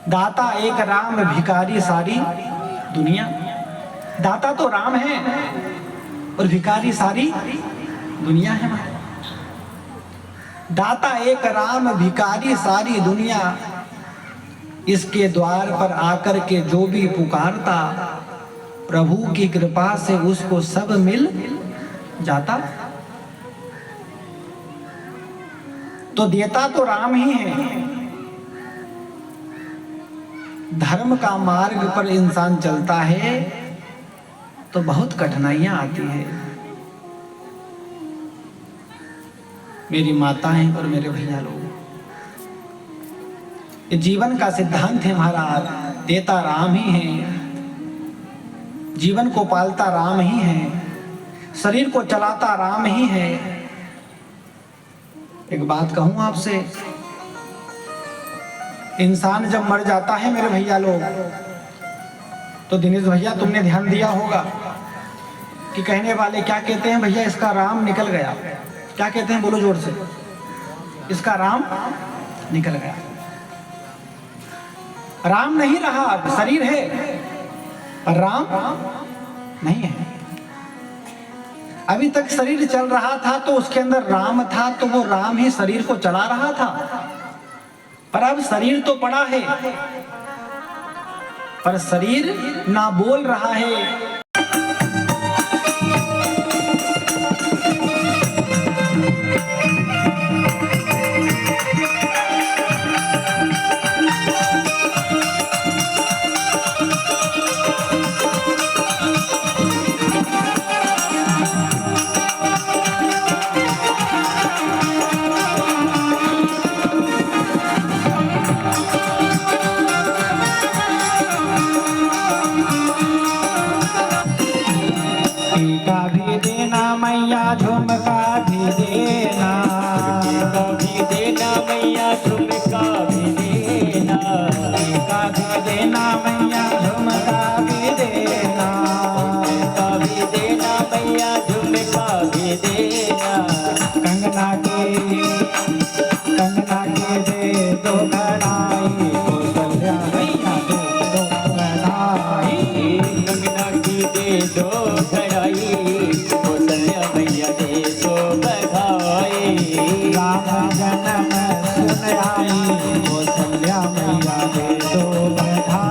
Speaker 2: दाता एक राम, भिखारी सारी दुनिया। दाता तो राम है और भिखारी सारी दुनिया है। दाता एक राम भिकारी सारी दुनिया, इसके द्वार पर आकर के जो भी पुकारता, प्रभु की कृपा से उसको सब मिल जाता। तो देता तो राम ही है। धर्म का मार्ग पर इंसान चलता है तो बहुत कठिनाइयां आती है। मेरी माताएं और मेरे भैया लोग, ये जीवन का सिद्धांत है महाराज। देता राम ही है, जीवन को पालता राम ही है, शरीर को चलाता राम ही है। एक बात कहूं आपसे, इंसान जब मर जाता है मेरे भैया लोग, तो दिनेश भैया तुमने ध्यान दिया होगा कि कहने वाले क्या कहते हैं, भैया इसका राम निकल गया। क्या कहते हैं, बोलो जोर से, इसका राम निकल गया। राम नहीं रहा, शरीर है पर राम नहीं है। अभी तक शरीर चल रहा था तो उसके अंदर राम था, तो वो राम ही शरीर को चला रहा था। पर अब शरीर तो पड़ा है, पर शरीर ना बोल रहा है। झुमका भी देना, भी देना मैया, झुमका भी देना, झुमका भी देना मैया, झुमका भी देना, झुमका भी देना मैया, झुमका भी देना। कंगना के दे दो घड़ाई, कौशल्या मैया दे दो घड़ाई, कंगना की दे दो घड़ाई, राम जन्म सुन आई, कौशल्या मैया दे दो बधाई। राम जन्म सुन आई, कौशल्या मैया दे दो बधाई।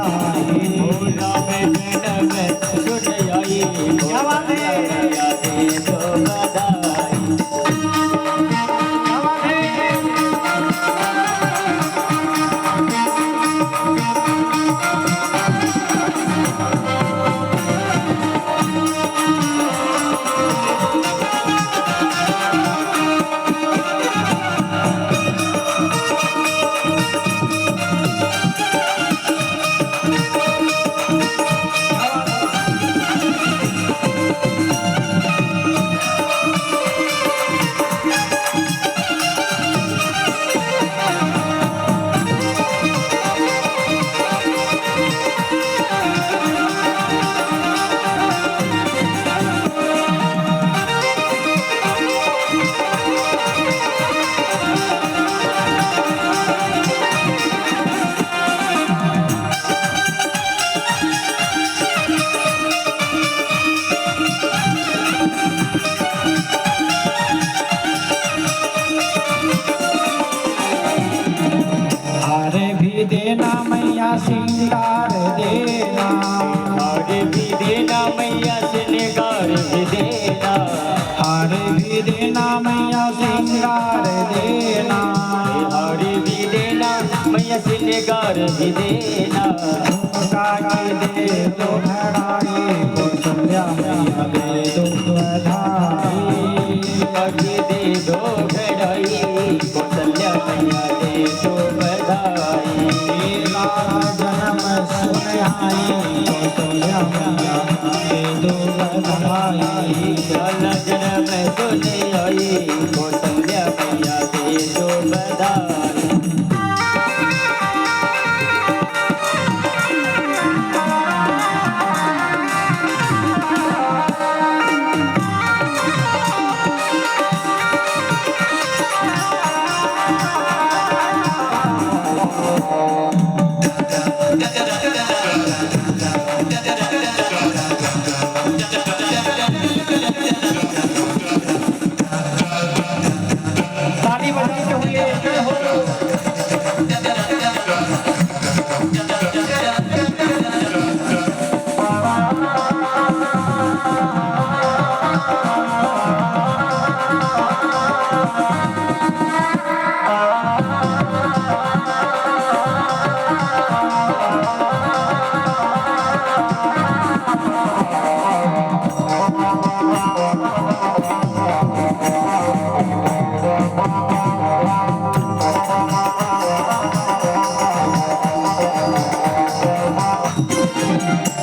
Speaker 2: देना मैया सिंगार देना, हार भी देना मैया सिंगार भी देना, हार भी देना मैया सिंगार देना, हार भी देना मैया सिंगार भी देना। झुमका के दे दो घड़ाई, कौशल्या मैया दे दो बधाई, दे दो घड़ाई, कौशल्या मैया दे दो बधाई। जन्म सुन आई, कौशल्या मैया दे दो बधाई, जन्म सुन आई, कौशल्या मैया दे दो बधाई। ताली बजाओ।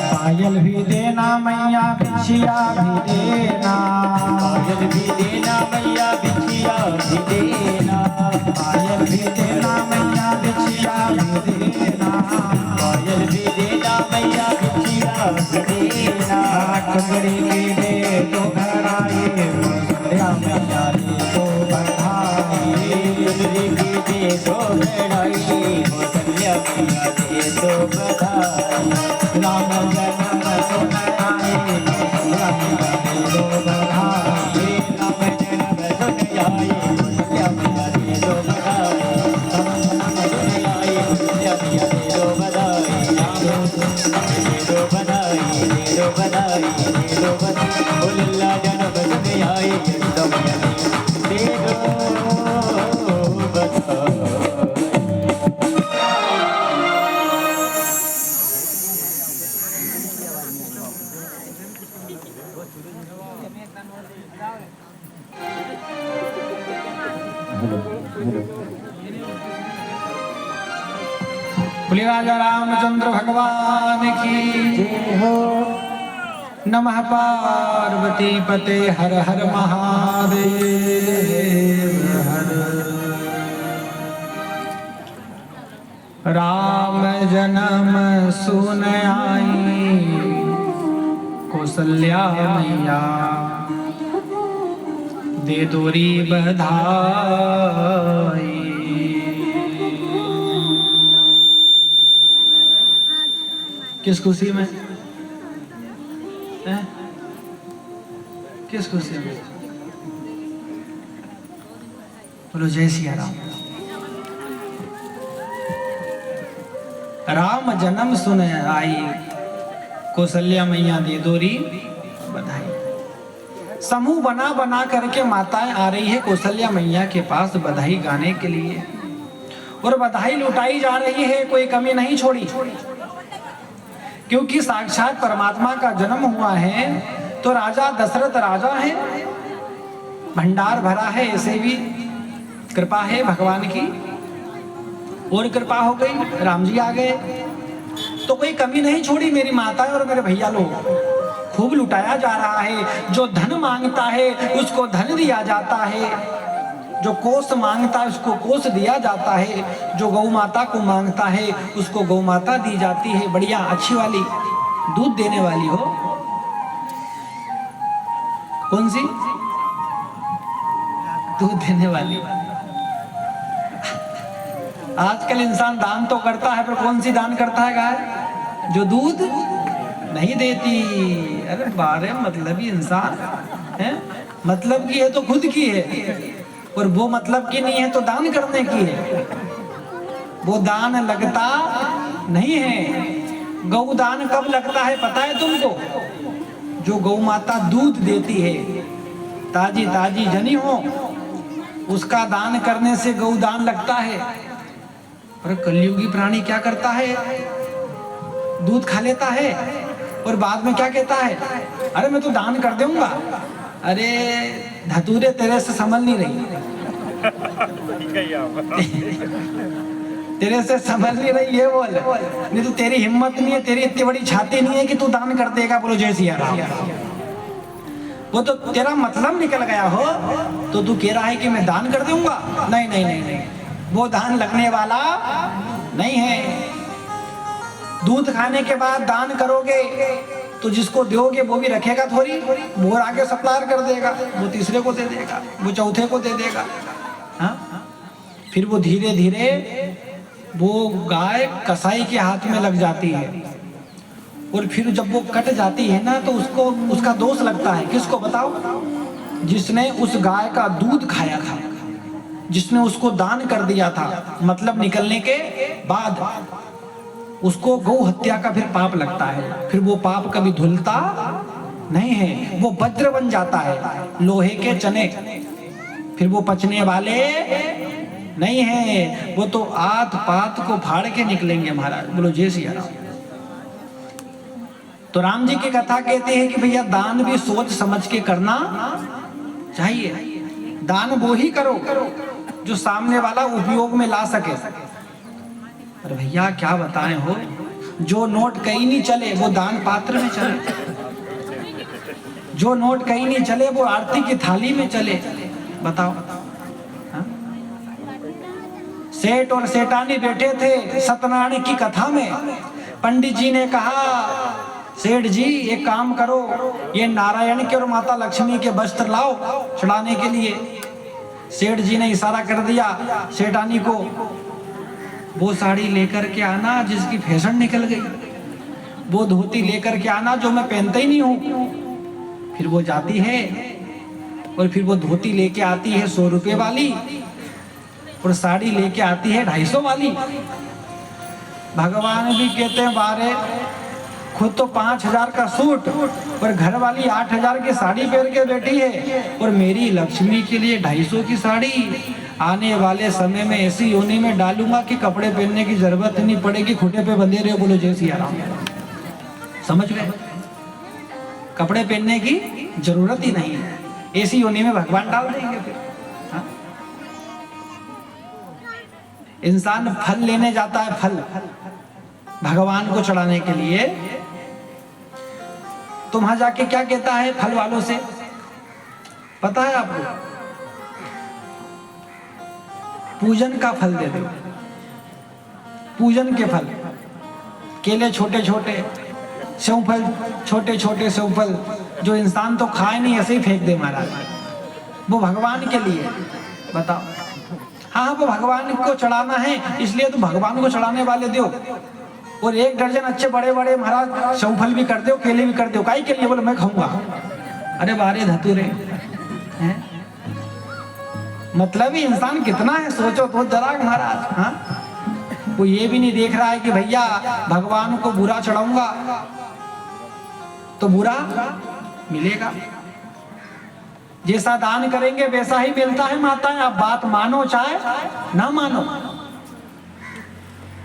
Speaker 2: पायल भी देना मैया बिछिया भी देना,
Speaker 1: पायल भी देना मैया बिछिया भी देना,
Speaker 2: पायल भी देना मैया बिछिया भी देना,
Speaker 1: पायल भी देना मैया बिछिया भी देना,
Speaker 2: कमरे के दे तो घराए कौशल्या मैया दे तो बधाई,
Speaker 1: कमरे के दे तो घराए कौशल्या मैया दे तो बधाई,
Speaker 2: राम जन्म सुन आए कौशल्या मैया दे तो बधाई,
Speaker 1: राम जन्म सुन आए कौशल्या मैया दे तो बधाई, राम जन्म सुन आए कौशल्या मैया दे तो बधाई, दे दो बधाई, दे दो बधाई, दे दो बधाई, ओ लल्ला जन्म सुन आए कौशल्या मैया दे दो बधाई।
Speaker 2: बोलिए राजा रामचंद्र भगवान की जय हो। नमः पार्वती पते हर हर महादेव हर। राम जन्म सुन आई कौशल्या मैया दे तोरी बधाई। किस खुशी में है? किस खुशी में? बोलो जय सिया राम। राम जन्म सुन आई कौशल्या मैया दे दोरी बधाई। समूह बना बना करके माताएं आ रही है कौशल्या मैया के पास बधाई गाने के लिए, और बधाई लुटाई जा रही है, कोई कमी नहीं छोड़ी, क्योंकि साक्षात परमात्मा का जन्म हुआ है तो राजा दशरथ राजा है, भंडार भरा है, ऐसे भी कृपा है भगवान की, और कृपा हो गई, राम जी आ गए तो कोई कमी नहीं छोड़ी। मेरी माता और मेरे भैया लोग खूब लुटाया जा रहा है। जो धन मांगता है उसको धन दिया जाता है, जो कोष मांगता है उसको कोष दिया जाता है, जो गौ माता को मांगता है उसको गौ माता दी जाती है, बढ़िया अच्छी वाली दूध देने वाली हो। कौन सी? दूध देने वाली। आजकल इंसान दान तो करता है, पर कौन सी दान करता है गाय? जो दूध नहीं देती। अरे बारे मतलबी इंसान है, मतलब की है तो खुद की है, और वो मतलब की नहीं है तो दान करने की है। वो दान लगता नहीं है। गौ दान कब लगता है पता है तुमको? जो गौ माता दूध देती है, ताजी ताजी जनी हो, उसका दान करने से गौ दान लगता है। और कलयुगी प्राणी क्या करता है? दूध खा लेता है और बाद में क्या कहता है? अरे मैं तो दान कर दूंगा। अरे धतूरे तेरे से संभल नहीं रही, तेरे से संभल नहीं रही है, बोल। नहीं तो तेरी हिम्मत नहीं है, तेरी इतनी बड़ी छाती नहीं है कि तू दान कर देगा। बोलो जय सिया राम। वो तो तेरा मतलब निकल गया हो तो तू कह रहा है कि मैं दान कर दूंगा। नहीं नहीं नहीं नहीं, वो दान लगने वाला नहीं है। दूध खाने के बाद दान करोगे तो जिसको दोगे वो भी रखेगा थोड़ी, वो आगे सप्लायर कर देगा, वो तीसरे को दे देगा, वो चौथे को दे देगा। हाँ? फिर वो धीरे धीरे वो गाय कसाई के हाथ में लग जाती है, और फिर जब वो कट जाती है ना तो उसको उसका दोष लगता है। किसको बताओ? जिसने उस गाय का दूध खाया था, जिसने उसको दान कर दिया था, मतलब निकलने के बाद उसको गौ हत्या का फिर पाप लगता है। फिर वो पाप कभी धुलता नहीं है, वो वज्र बन जाता है, लोहे के चने, फिर वो पचने वाले नहीं है, वो तो आत पात को फाड़ के निकलेंगे महाराज। बोलो जय सिया राम। तो राम जी की कथा कहते हैं कि भैया दान भी सोच समझ के करना चाहिए। दान वो ही करो जो सामने वाला उपयोग में ला सके। पर भैया क्या बताएं हो, जो नोट कहीं नहीं चले वो दान पात्र में चले, जो नोट कहीं नहीं चले वो आरती की थाली में चले। बताओ। हाँ? सेठ और सेठानी बैठे थे सत्यनारायण की कथा में। पंडित जी ने कहा, सेठ जी एक काम करो, ये नारायण के और माता लक्ष्मी के वस्त्र लाओ चढ़ाने के लिए। सेठ जी ने इशारा कर दिया सेठानी को, वो साड़ी लेकर के आना जिसकी फैशन निकल गई, वो धोती लेकर के आना जो मैं पहनता ही नहीं हूं। फिर वो जाती है और फिर वो धोती लेके आती है 100 रुपए वाली और साड़ी लेके आती है 250 वाली। भगवान भी कहते हैं बारे, खुद तो 5000 का सूट और घर वाली 8000 की साड़ी पहन के बैठी है, और मेरी लक्ष्मी के लिए 250 की साड़ी। आने वाले समय में ऐसी योनि में डालूंगा कि कपड़े पहनने की जरूरत नहीं पड़ेगी, खुटे पे बंधे रहे। बोलो जय सिया राम। समझ गए? कपड़े पहनने की जरूरत ही नहीं है, ऐसी योनि में भगवान डाल देंगे। फिर हाँ? इंसान फल लेने जाता है, फल भगवान को चढ़ाने के लिए, तो वहां जाके क्या कहता है फल वालों से, पता है आपको? पूजन का फल दे दो, पूजन के फल। केले छोटे छोटे, सेव फल छोटे छोटे, सेव फल जो इंसान तो खाए नहीं ऐसे ही फेंक दे महाराज, वो भगवान के लिए। बताओ। हाँ, वो भगवान को चढ़ाना है, इसलिए तो भगवान को चढ़ाने वाले दो। और 1 दर्जन अच्छे बड़े बड़े महाराज सेव फल भी कर दो, केले भी कर दो। काई के लिए? बोले मैं खाऊंगा। अरे बारे धतूरे हैं। मतलब ही इंसान कितना है, सोचो तो जरा महाराज। हाँ, वो ये भी नहीं देख रहा है कि भैया भगवान को बुरा चढ़ाऊंगा तो बुरा मिलेगा। जैसा दान करेंगे वैसा ही मिलता है माताएं, आप बात मानो चाहे ना मानो।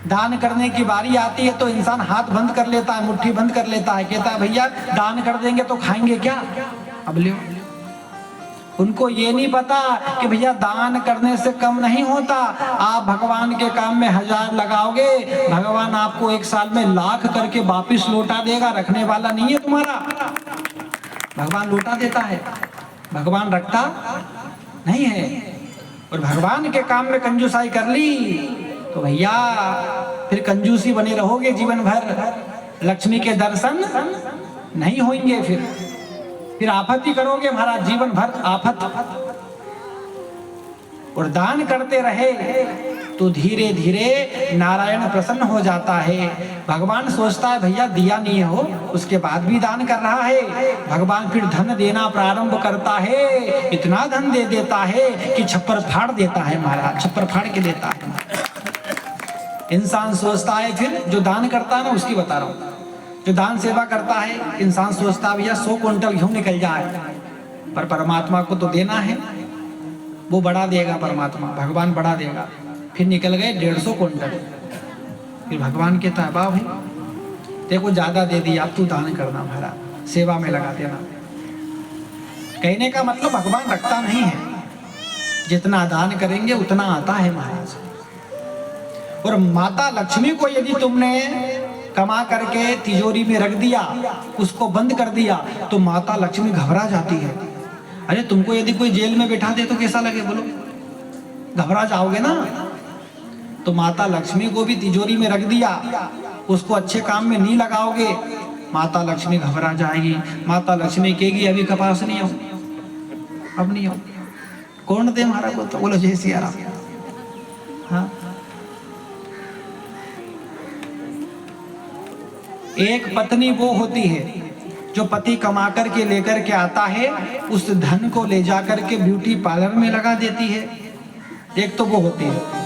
Speaker 2: दान करने की बारी आती है तो इंसान हाथ बंद कर लेता है, मुट्ठी बंद कर लेता है, कहता है भैया दान कर देंगे तो खाएंगे क्या? अब ले। उनको ये नहीं पता कि भैया दान करने से कम नहीं होता। आप भगवान के काम में 1000 लगाओगे, भगवान आपको 1 साल में लाख करके वापिस लौटा देगा। रखने वाला नहीं है तुम्हारा, भगवान लौटा देता है, भगवान रखता नहीं है। और भगवान के काम में कंजूसाई कर ली तो भैया फिर कंजूसी बने रहोगे जीवन भर, लक्ष्मी के दर्शन नहीं होंगे। फिर आफत ही करोगे महाराज, जीवन भर आफत। और दान करते रहे तो धीरे धीरे नारायण प्रसन्न हो जाता है। भगवान सोचता है भैया दिया नहीं हो, उसके बाद भी दान कर रहा है। भगवान फिर धन देना प्रारंभ करता है, इतना धन दे देता है कि छप्पर फाड़ देता है महाराज, छप्पर फाड़ के देता है। इंसान सोचता है, फिर जो दान करता है ना उसकी बता रहा हूँ, जो दान सेवा करता है इंसान सोचता है भैया 100 क्विंटल गेहूं निकल जाए, पर परमात्मा को तो देना है, वो बढ़ा देगा परमात्मा, भगवान बढ़ा देगा। फिर निकल गए 150 क्विंटल। फिर भगवान कहता है वाह भाई देखो ज्यादा दे दिया, अब तू दान करना महाराज, सेवा में लगा देना। कहने का मतलब भगवान रखता नहीं है, जितना दान करेंगे उतना आता है महाराज। और माता लक्ष्मी को यदि तुमने कमा करके तिजोरी में रख दिया, उसको बंद कर दिया, तो माता लक्ष्मी घबरा जाती है। अरे तुमको यदि कोई जेल में बैठा दे तो कैसा लगे बोलो, घबरा जाओगे ना। तो माता लक्ष्मी को भी तिजोरी में रख दिया, उसको अच्छे काम में नहीं लगाओगे, माता लक्ष्मी घबरा जाएगी। माता लक्ष्मी कहेगी अभी कपास नहीं हो, अब नहीं हो, कौन दे हमारा को? तो बोलो जय सिया राम। हाँ, एक पत्नी वो होती है जो पति कमा कर के लेकर के आता है, उस धन को ले जाकर के ब्यूटी पार्लर में लगा देती है। एक तो वो होती है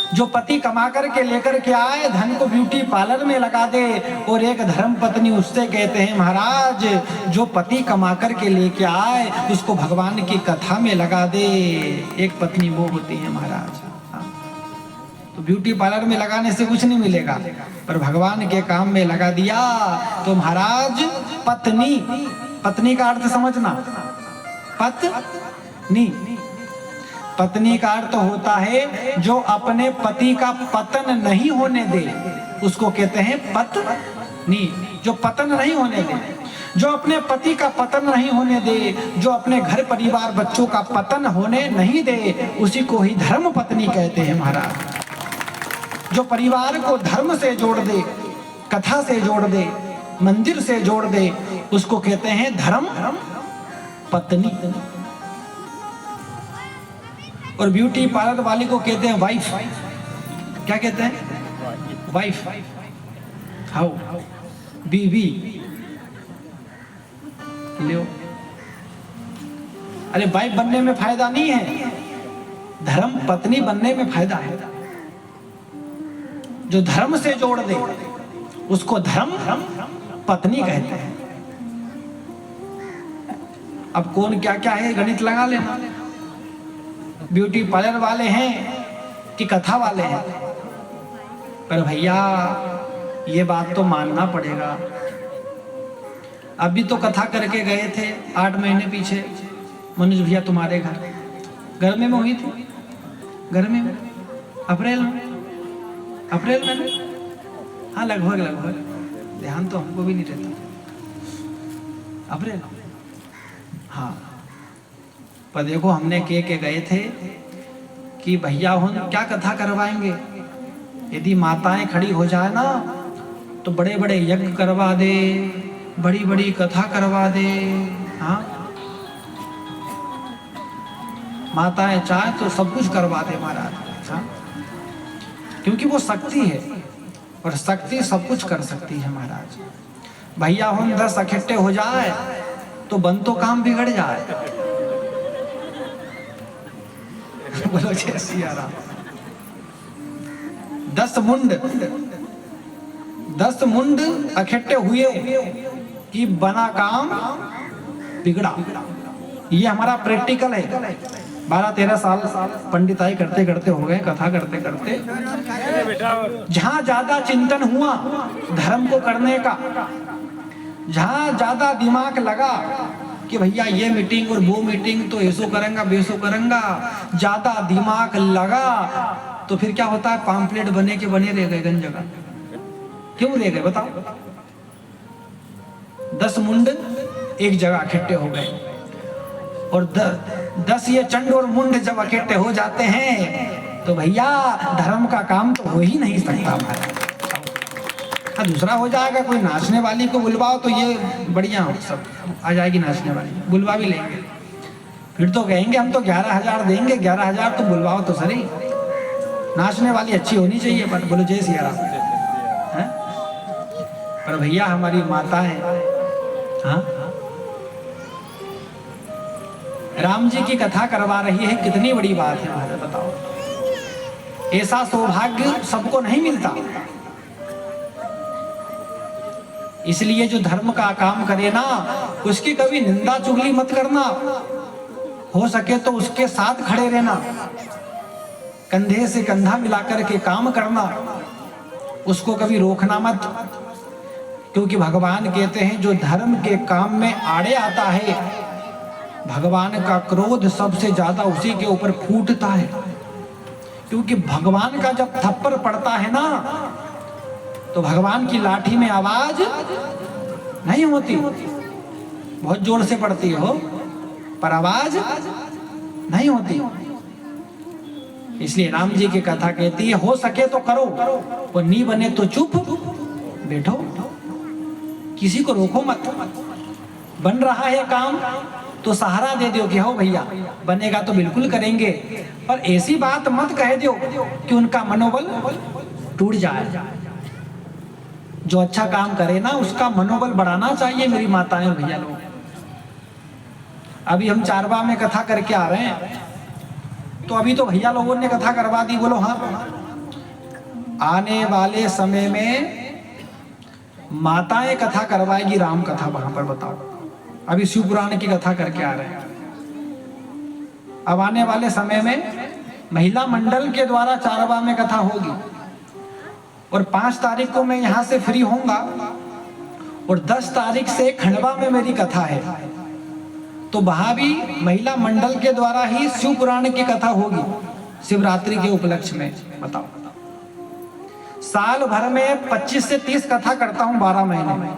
Speaker 2: जो पति कमा कर के लेकर के आए, धन को ब्यूटी पार्लर में लगा दे। और एक धर्म पत्नी उससे कहते हैं महाराज जो पति कमा कर के लेके आए उसको भगवान की कथा में लगा दे। एक पत्नी वो होती है महाराज। तो ब्यूटी पार्लर में लगाने से कुछ नहीं मिलेगा, पर भगवान के काम में लगा दिया तो महाराज पत्नी, पत्नी का अर्थ समझना, पत्नी पत्नी का अर्थ होता है जो अपने पति का पतन नहीं होने दे, उसको कहते हैं पत्नी। जो पतन नहीं होने दे, जो अपने पति का पतन नहीं होने दे, जो अपने घर परिवार बच्चों का पतन होने नहीं दे, उसी को ही धर्म पत्नी कहते हैं महाराज। जो परिवार को धर्म से जोड़ दे, कथा से जोड़ दे, मंदिर से जोड़ दे, उसको कहते हैं धर्म पत्नी। और ब्यूटी पार्लर वाली को कहते हैं वाइफ। क्या कहते हैं? वाइफ। हाउ बीवी लियो। अरे वाइफ बनने में फायदा नहीं है, धर्म पत्नी बनने में फायदा है। जो धर्म से जोड़ दे उसको धर्म पत्नी कहते हैं। अब कौन क्या क्या है गणित लगा लेना। ब्यूटी पार्लर वाले हैं कि कथा वाले हैं, पर भैया ये बात तो मानना पड़ेगा। अभी तो कथा करके गए थे 8 महीने पीछे मनोज भैया तुम्हारे घर, गर्मी में हुई थी। गर्मी में अप्रैल में हाँ लगभग ध्यान तो हमको भी नहीं रहता। अप्रैल हाँ। पर देखो हमने के गए थे कि भैया हम क्या कथा करवाएंगे, यदि माताएं खड़ी हो जाए ना तो बड़े बड़े यज्ञ करवा दे, बड़ी बड़ी कथा करवा दे। हाँ माताएं चाहे तो सब कुछ करवा दे महाराज। हाँ क्योंकि वो शक्ति है और शक्ति सब कुछ कर सकती है महाराज। भैया हम 10 इकट्ठे हो जाए तो बन तो काम बिगड़ जाए। बोलो जय सिया राम। 10 मुंड इकट्ठे हुए कि बना काम बिगड़ा। ये हमारा प्रैक्टिकल है। 12-13 साल पंडिताई करते करते हो गए, कथा करते करते। जहां ज्यादा चिंतन हुआ धर्म को करने का, जहां ज्यादा दिमाग लगा कि भैया ये मीटिंग और वो मीटिंग तो ऐसो करेंगा वैसो करेंगा, ज्यादा दिमाग लगा तो फिर क्या होता है, पाम्पलेट बने के बने रह गए गन जगह। क्यों रह गए बताओ? 10 मुंड एक जगह इकट्ठे हो गए और 10 ये चंड और मुंड जब इकट्ठे हो जाते हैं तो भैया धर्म का काम तो हो ही नहीं सकता हमारा। हाँ दूसरा हो जाएगा, कोई नाचने वाली को बुलवाओ तो ये बढ़िया हो, सब आ जाएगी नाचने वाली, बुलवा भी लेंगे। फिर तो कहेंगे हम तो 11,000 देंगे, 11,000 तो बुलवाओ तो सही। नाचने वाली अच्छी होनी चाहिए। पर बोलो जय सिया राम। पर भैया हमारी माता है, हाँ राम जी की कथा करवा रही है, कितनी बड़ी बात है महाराज बताओ। ऐसा सौभाग्य सबको नहीं मिलता। इसलिए जो धर्म का काम करे ना उसकी कभी निंदा चुगली मत करना, हो सके तो उसके साथ खड़े रहना, कंधे से कंधा मिलाकर के काम करना, उसको कभी रोकना मत। क्योंकि भगवान कहते हैं जो धर्म के काम में आड़े आता है भगवान का क्रोध सबसे ज्यादा उसी के ऊपर फूटता है। क्योंकि भगवान का जब थप्पड़ पड़ता है ना तो भगवान की लाठी में आवाज नहीं होती, बहुत जोर से पड़ती हो पर आवाज नहीं होती। इसलिए राम जी की कथा कहती है हो सके तो करो और नहीं बने तो चुप बैठो, किसी को रोको मत। बन रहा है काम तो सहारा दे दो कि हो भैया बनेगा तो बिल्कुल करेंगे, पर ऐसी बात मत कह दो कि उनका मनोबल टूट जाए। जो अच्छा काम करे ना उसका मनोबल बढ़ाना चाहिए मेरी माताएं और भैया लोग। अभी हम चारवा में कथा करके आ रहे हैं तो अभी तो भैया लोगों ने कथा करवा दी, बोलो हाँ। आने वाले समय में माताएं कथा करवाएगी राम कथा वहां पर, बताओ। अभी शिव पुराण की कथा करके आ रहे हैं। अब आने वाले समय में महिला मंडल के द्वारा चारवा में कथा होगी और 5 तारीख को मैं यहां से फ्री होऊंगा और 10 तारीख से खंडवा में मेरी कथा है। तो वहां भी महिला मंडल के द्वारा ही शिव पुराण की कथा होगी शिवरात्रि के उपलक्ष्य में। बताओ, साल भर में 25 से 30 कथा करता हूं 12 महीने में,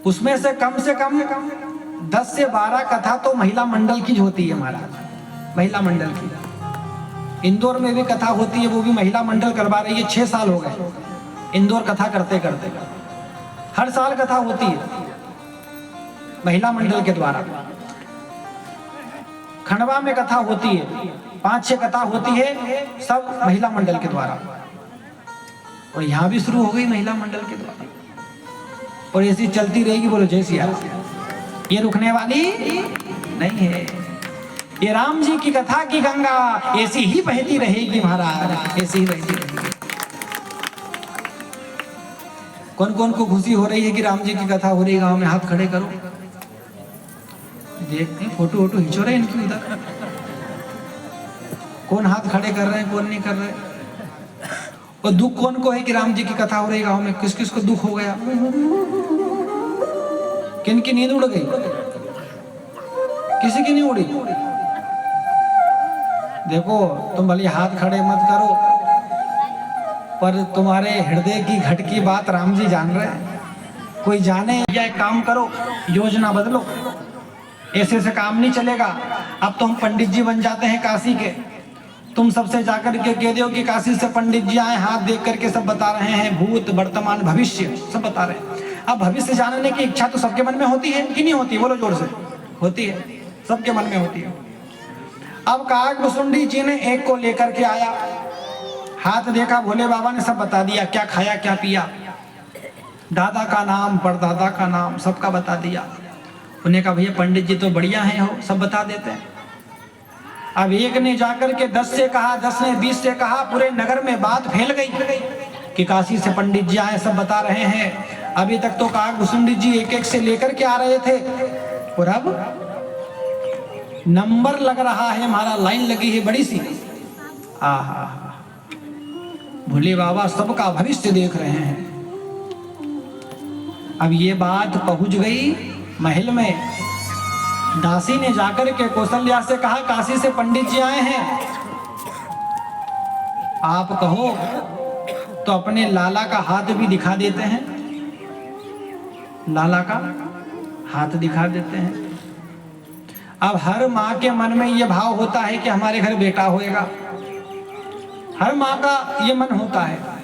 Speaker 2: उसमें से कम 10 से 12 कथा तो महिला मंडल की होती है महाराज, महिला मंडल की। इंदौर में भी कथा होती है, वो भी महिला मंडल करवा रही है। 6 साल हो गए इंदौर कथा करते करते, हर साल कथा होती है महिला मंडल के द्वारा। खंडवा में कथा होती है, 5-6 कथा होती है, सब महिला मंडल के द्वारा। और यहाँ भी शुरू हो गई महिला मंडल के द्वारा, और ऐसी चलती रहेगी। बोलो जय सिया राम। ये रुकने वाली नहीं है। ये राम जी की कथा की गंगा ऐसी ही बहती रहेगी महाराज, ऐसी ही बहती रहेगी। कौन कौन को खुशी हो रही है कि राम जी की कथा हो रही है गांव में? हाथ खड़े करो, देखते हैं। फोटो वोटो खींचो रहे इनकी उधर, कौन हाथ खड़े कर रहे हैं, कौन नहीं कर रहे। और दुख कौन को है कि राम जी की कथा हो रही है गांव में? किस किस को दुख हो गया? किन की नींद उड़ गई? किसी की नहीं उड़ी? देखो, तुम भले हाथ खड़े मत करो, पर तुम्हारे हृदय की घट की बात राम जी जान रहे हैं। कोई जाने या एक काम करो, योजना बदलो, ऐसे से काम नहीं चलेगा। अब तो हम पंडित जी बन जाते हैं काशी के। तुम सबसे जाकर के कह दो कि काशी से पंडित जी आए, हाथ देख करके सब बता रहे हैं, भूत वर्तमान भविष्य सब बता रहे हैं। अब भविष्य जानने की इच्छा तो सबके मन में होती है कि नहीं होती? बोलो जोर से। होती है, सबके मन में होती है। अब काकभुसुंडी जी ने एक को लेकर के आया, हाथ देखा, भोले बाबा ने सब बता दिया, क्या खाया क्या पिया, दादा का नाम परदादा का नाम सबका बता दिया। उन्हें कहा भैया पंडित जी तो बढ़िया हैं, हो सब बता देते हैं। अब एक ने जाकर के 10 से कहा, 10 ने 20 से कहा, पूरे नगर में बात फैल गई कि काशी से पंडित जी आए, सब बता रहे हैं। अभी तक तो काकभुसुंडी जी एक एक से लेकर के आ रहे थे, और अब नंबर लग रहा है, हमारा लाइन लगी है बड़ी सी। आहा, भोले बाबा सबका भविष्य देख रहे हैं। अब ये बात पहुंच गई महल में। दासी ने जाकर के कौशल्या से कहा, काशी से पंडित जी आए हैं, आप कहो तो अपने लाला का हाथ भी दिखा देते हैं। लाला का हाथ दिखा देते हैं। अब हर माँ के मन में ये भाव होता है कि हमारे घर बेटा होएगा। हर माँ का ये मन होता है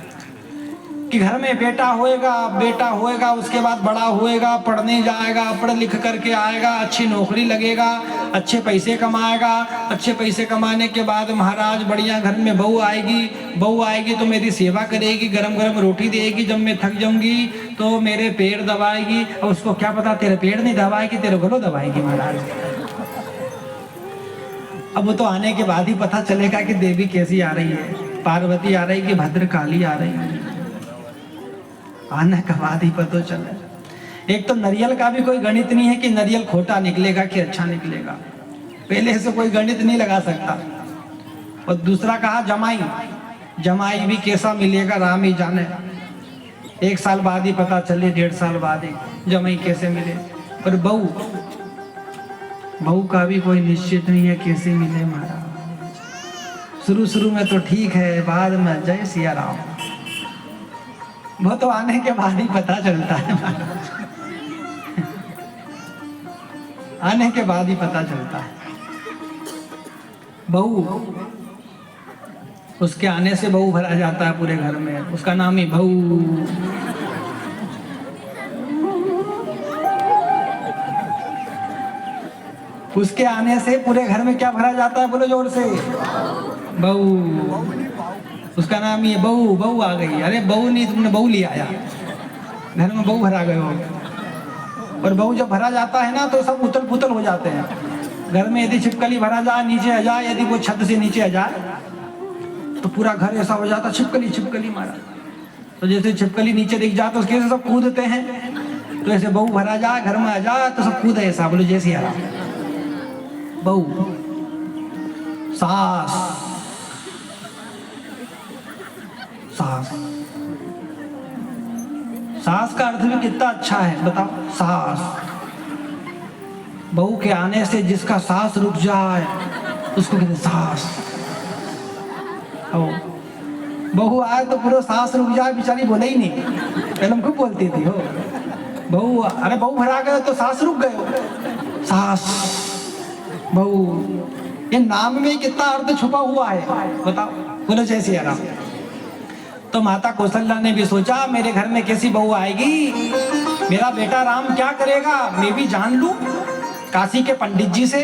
Speaker 2: कि घर में बेटा होएगा, बेटा होएगा, उसके बाद बड़ा होएगा, पढ़ने जाएगा, पढ़ लिख करके आएगा, अच्छी नौकरी लगेगा, अच्छे पैसे कमाएगा। अच्छे पैसे कमाने के बाद महाराज बढ़िया घर में बहू आएगी। बहू आएगी तो मेरी सेवा करेगी, गरम गरम रोटी देगी, जब मैं थक जाऊंगी तो मेरे पैर दबाएगी। और उसको क्या पता तेरे पैर नहीं दबाएगी, तेरे गलो दबाएगी महाराज। अब वो तो आने के बाद ही पता चलेगा कि देवी कैसी आ रही है, पार्वती आ रही कि भद्रकाली आ रही है। आने के बाद ही पता चले। एक तो नारियल का भी कोई गणित नहीं है कि नारियल खोटा निकलेगा कि अच्छा निकलेगा, पहले से कोई गणित नहीं लगा सकता। और दूसरा कहा जमाई, जमाई भी कैसा मिलेगा राम ही जाने। 1 साल बाद ही पता चले, 1.5 साल बाद ही जमाई कैसे मिले। पर बहू, बहू का भी कोई निश्चित नहीं है कैसे मिले महाराज। शुरू में तो ठीक है, बाद में जय सिया राम, वो तो आने के बाद ही पता चलता है। आने के बाद ही पता चलता है। बहू, उसके आने से बहू भरा जाता है पूरे घर में, उसका नाम ही बहू। उसके आने से पूरे घर में क्या भरा जाता है? बोलो जोर से, बहू। उसका नाम ही है बहू। बहू आ गई। अरे बहू नहीं, तुमने बहू ले आया, घर में बहू भरा गए हो। और बहू जब भरा जाता है ना तो सब उतल पुतल हो जाते हैं। घर में यदि छिपकली भरा जाए, नीचे आ जाए, यदि वो छत से नीचे आ जाए तो पूरा घर ऐसा हो जाता, छिपकली छिपकली मारा। तो जैसे छिपकली नीचे दिख जाए तो उसके सब कूदते हैं। तो ऐसे बहू भरा जाए, घर में आ जाए तो सब कूदे ऐसा। बोलो जैसे आ बहू। सास, सास, सास का अर्थ भी कितना अच्छा है बताओ। सास, बहू के आने से जिसका सांस रुक जाए उसको कहते सांस। बहू आए तो पूरा सांस रुक जाए, बेचारी बोले ही नहीं, पहले हमको बोलती थी हो बहू, अरे बहू भरा गए तो सांस रुक गए हो, सांस बहू। ये नाम में कितना अर्थ छुपा हुआ है बताओ। बोलो जय सिया राम। तो माता कौशल्या ने भी सोचा मेरे घर में कैसी बहू आएगी, मेरा बेटा राम क्या करेगा, मैं भी जान लूं काशी के पंडित जी से।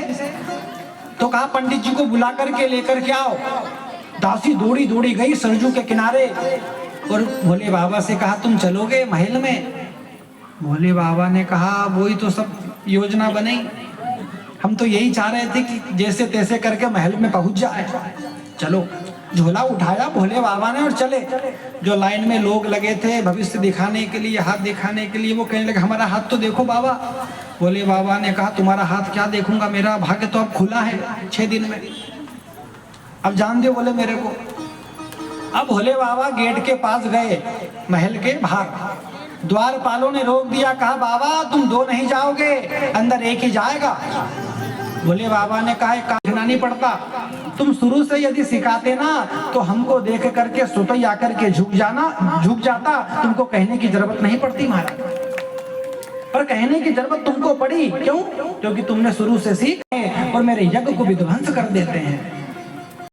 Speaker 2: तो कहा पंडित जी को बुला करके लेकर के आओ। दासी दौड़ी दौड़ी गई सरजू के किनारे और भोले बाबा से कहा तुम चलोगे महल में। भोले बाबा ने कहा वही तो सब योजना बनी, हम तो यही चाह रहे थे कि जैसे तैसे करके महल में पहुंच जाए। चलो, झोला उठाया भोले बाबा ने और चले। जो लाइन में लोग लगे थे भविष्य दिखाने के लिए, हाथ दिखाने के लिए, वो कहने लगे हमारा हाथ तो देखो बाबा। भोले बाबा ने कहा तुम्हारा हाथ क्या देखूंगा, मेरा भाग्य तो अब खुला है 6 दिन में, अब जान दो बोले मेरे को। अब भोले बाबा गेट के पास गए महल के बाहर, द्वारपालों ने रोक दिया, कहा बाबा तुम 2 नहीं जाओगे, अंदर एक ही जाएगा। भोले बाबा ने कहा देखना नहीं पड़ता, तुम शुरू से यदि सिखाते ना तो हमको देख करके स्वतः ही आकर के झुक जाता, तुमको कहने की जरूरत नहीं पड़ती महाराज। पर कहने की जरूरत तुमको पड़ी, क्यों? क्योंकि तुमने शुरू से सीखे और मेरे यज्ञ को विध्वंस कर देते हैं।